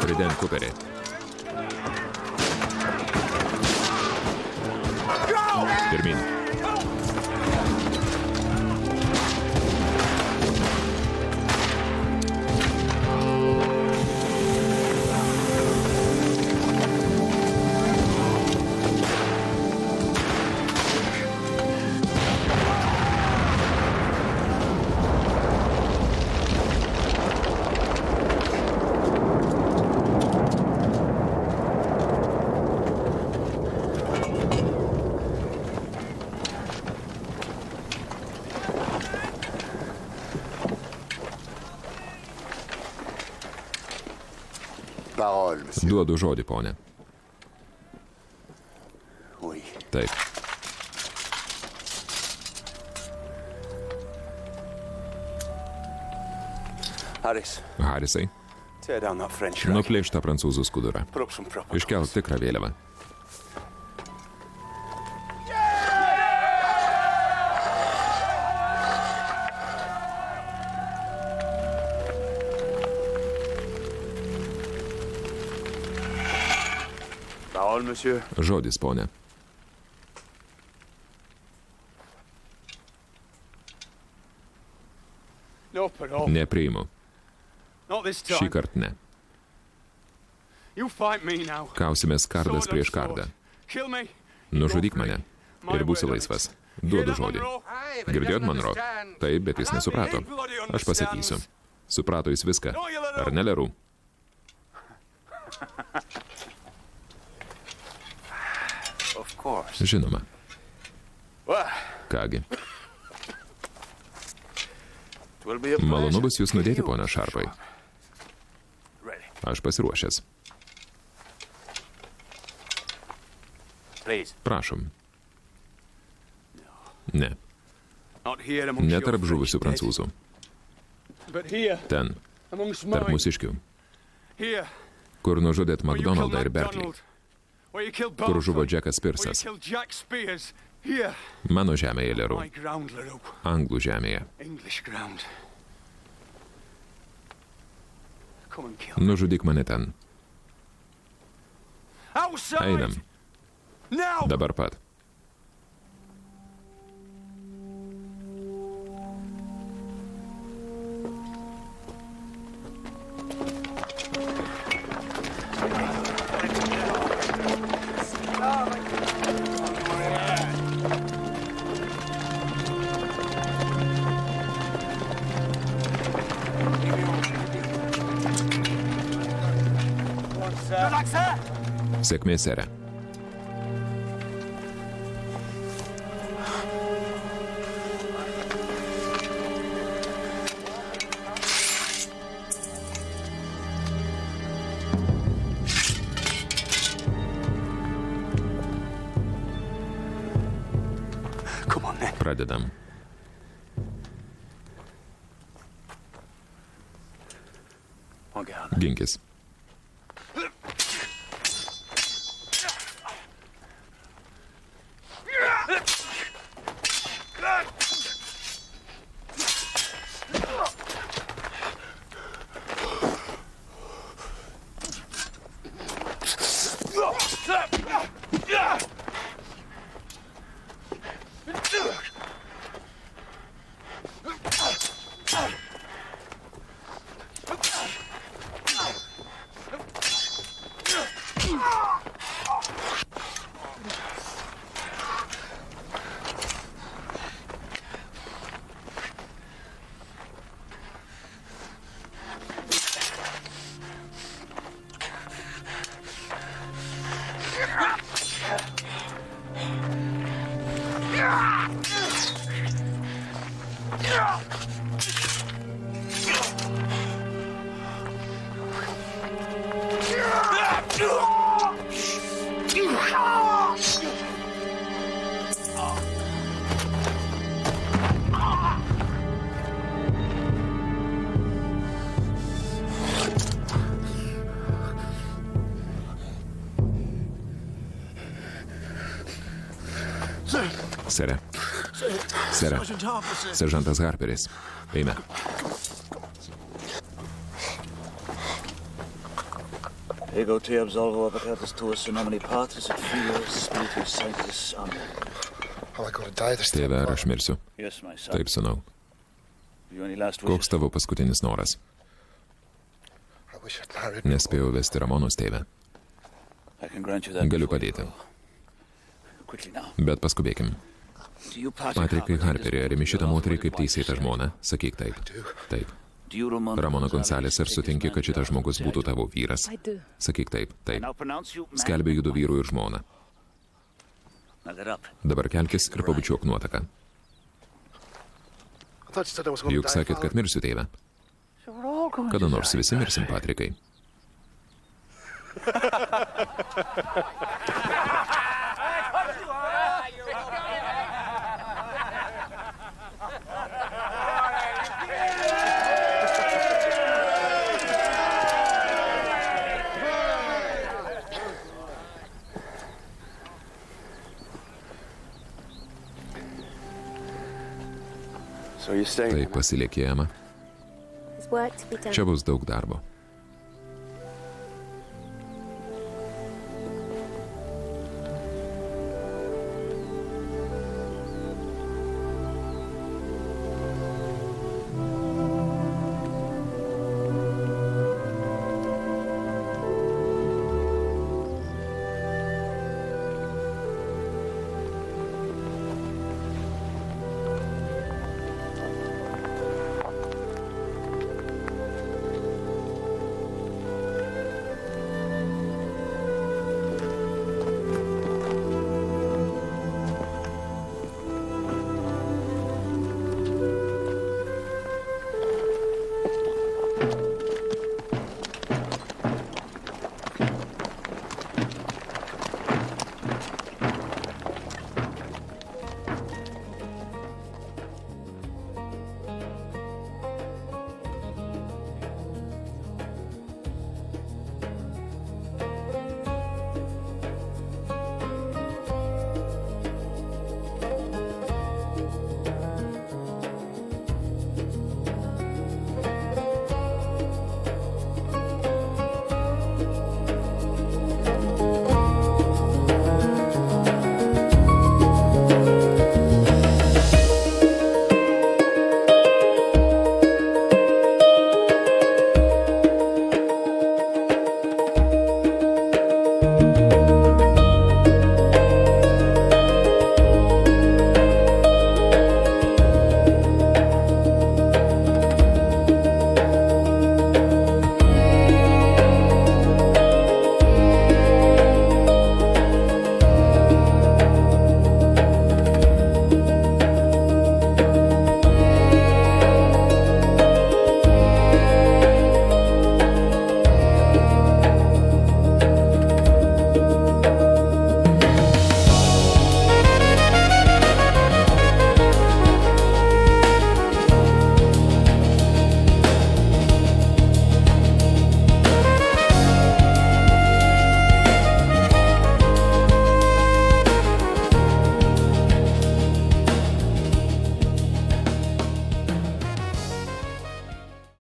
Prident Cooperį. Pirmin. Parole, monsieur. Duodu žodį, ponė. Oui. Taip. Harris, Harisai, tear down that French flag. nuplėš tą prancūzų skudurą. Put up some proper Iškelk tikrą vėliavą. Parole, monsieur. Žodis, ponė. No, but no. Nepriimu. Not this Šį time. kartą ne. You fight me now. Kausimės kardas Sword on prieš sword. kardą. Kill me. Nužudyk mane ir būsi laisvas. Duodu žodį. Girdėjot, Monro? Taip, bet jis nesuprato. Aš pasakysiu. Suprato jis viską. Ar ne, Leru? Of course. Žinoma. Well, Kągi. it will be a Malonu pleasure. bus jūs nudėti, ponia Šarpai. Ready. Aš pasiruošęs. Please. Prašom. Ne. Not here amongst Ne your tarp žuvusių French prancūzų. dead, but here Ten, amongst tarp mine. mūsiškių. Here. Kur nužudėt Where you killed McDonaldą ir Berkley. MacDonald. Where you killed Kur žuvo Barclay. Džekas Where you Pirsas. killed Jack Spears. Here. Mano žemėje, Leru. My ground, Leroux. Anglų žemėje. English ground. Come and kill me. Nužudyk mane ten. Outside. Einam. Now. Dabar pat. Sėkmės, sere. Come on then. Pradedam. On garde. Ginkis. Sere. Sere. Seržantas Harperis. Eime. Ego te absolvo abacatus tuos in nomine Patris et Filius Spiritus Sanctus. Amen. Oh, I gotta die this Tėve, ar aš mirsiu? Yes, my son. Taip, sūnau. You any last wishes? Koks tavo paskutinis noras? I wish I'd married. Nespėjau vesti Ramonos, tėve. I can grant you that. Galiu before you padėti. go. Quickly now. Bet paskubėkim. Do you Patrikai Harperi, ar imi šitą moterį kaip teisėtą žmoną? Sakyk taip. Taip. Do you, Ramono Gonsalės, ar sutinki, kad šitas žmogus būtų tavo vyras? Sakyk taip. Taip. Now pronounce you man. Skelbė judu vyrų ir žmoną. Now get up. Dabar kelkis ir pabučiuok nuotaką. I thought you said I was gonna Juk die. sakėt, kad mirsiu, tėve. Kada nors visi mirsim, Patrikai. So you're staying. Tai pasiliekėjama. Čia bus daug darbo.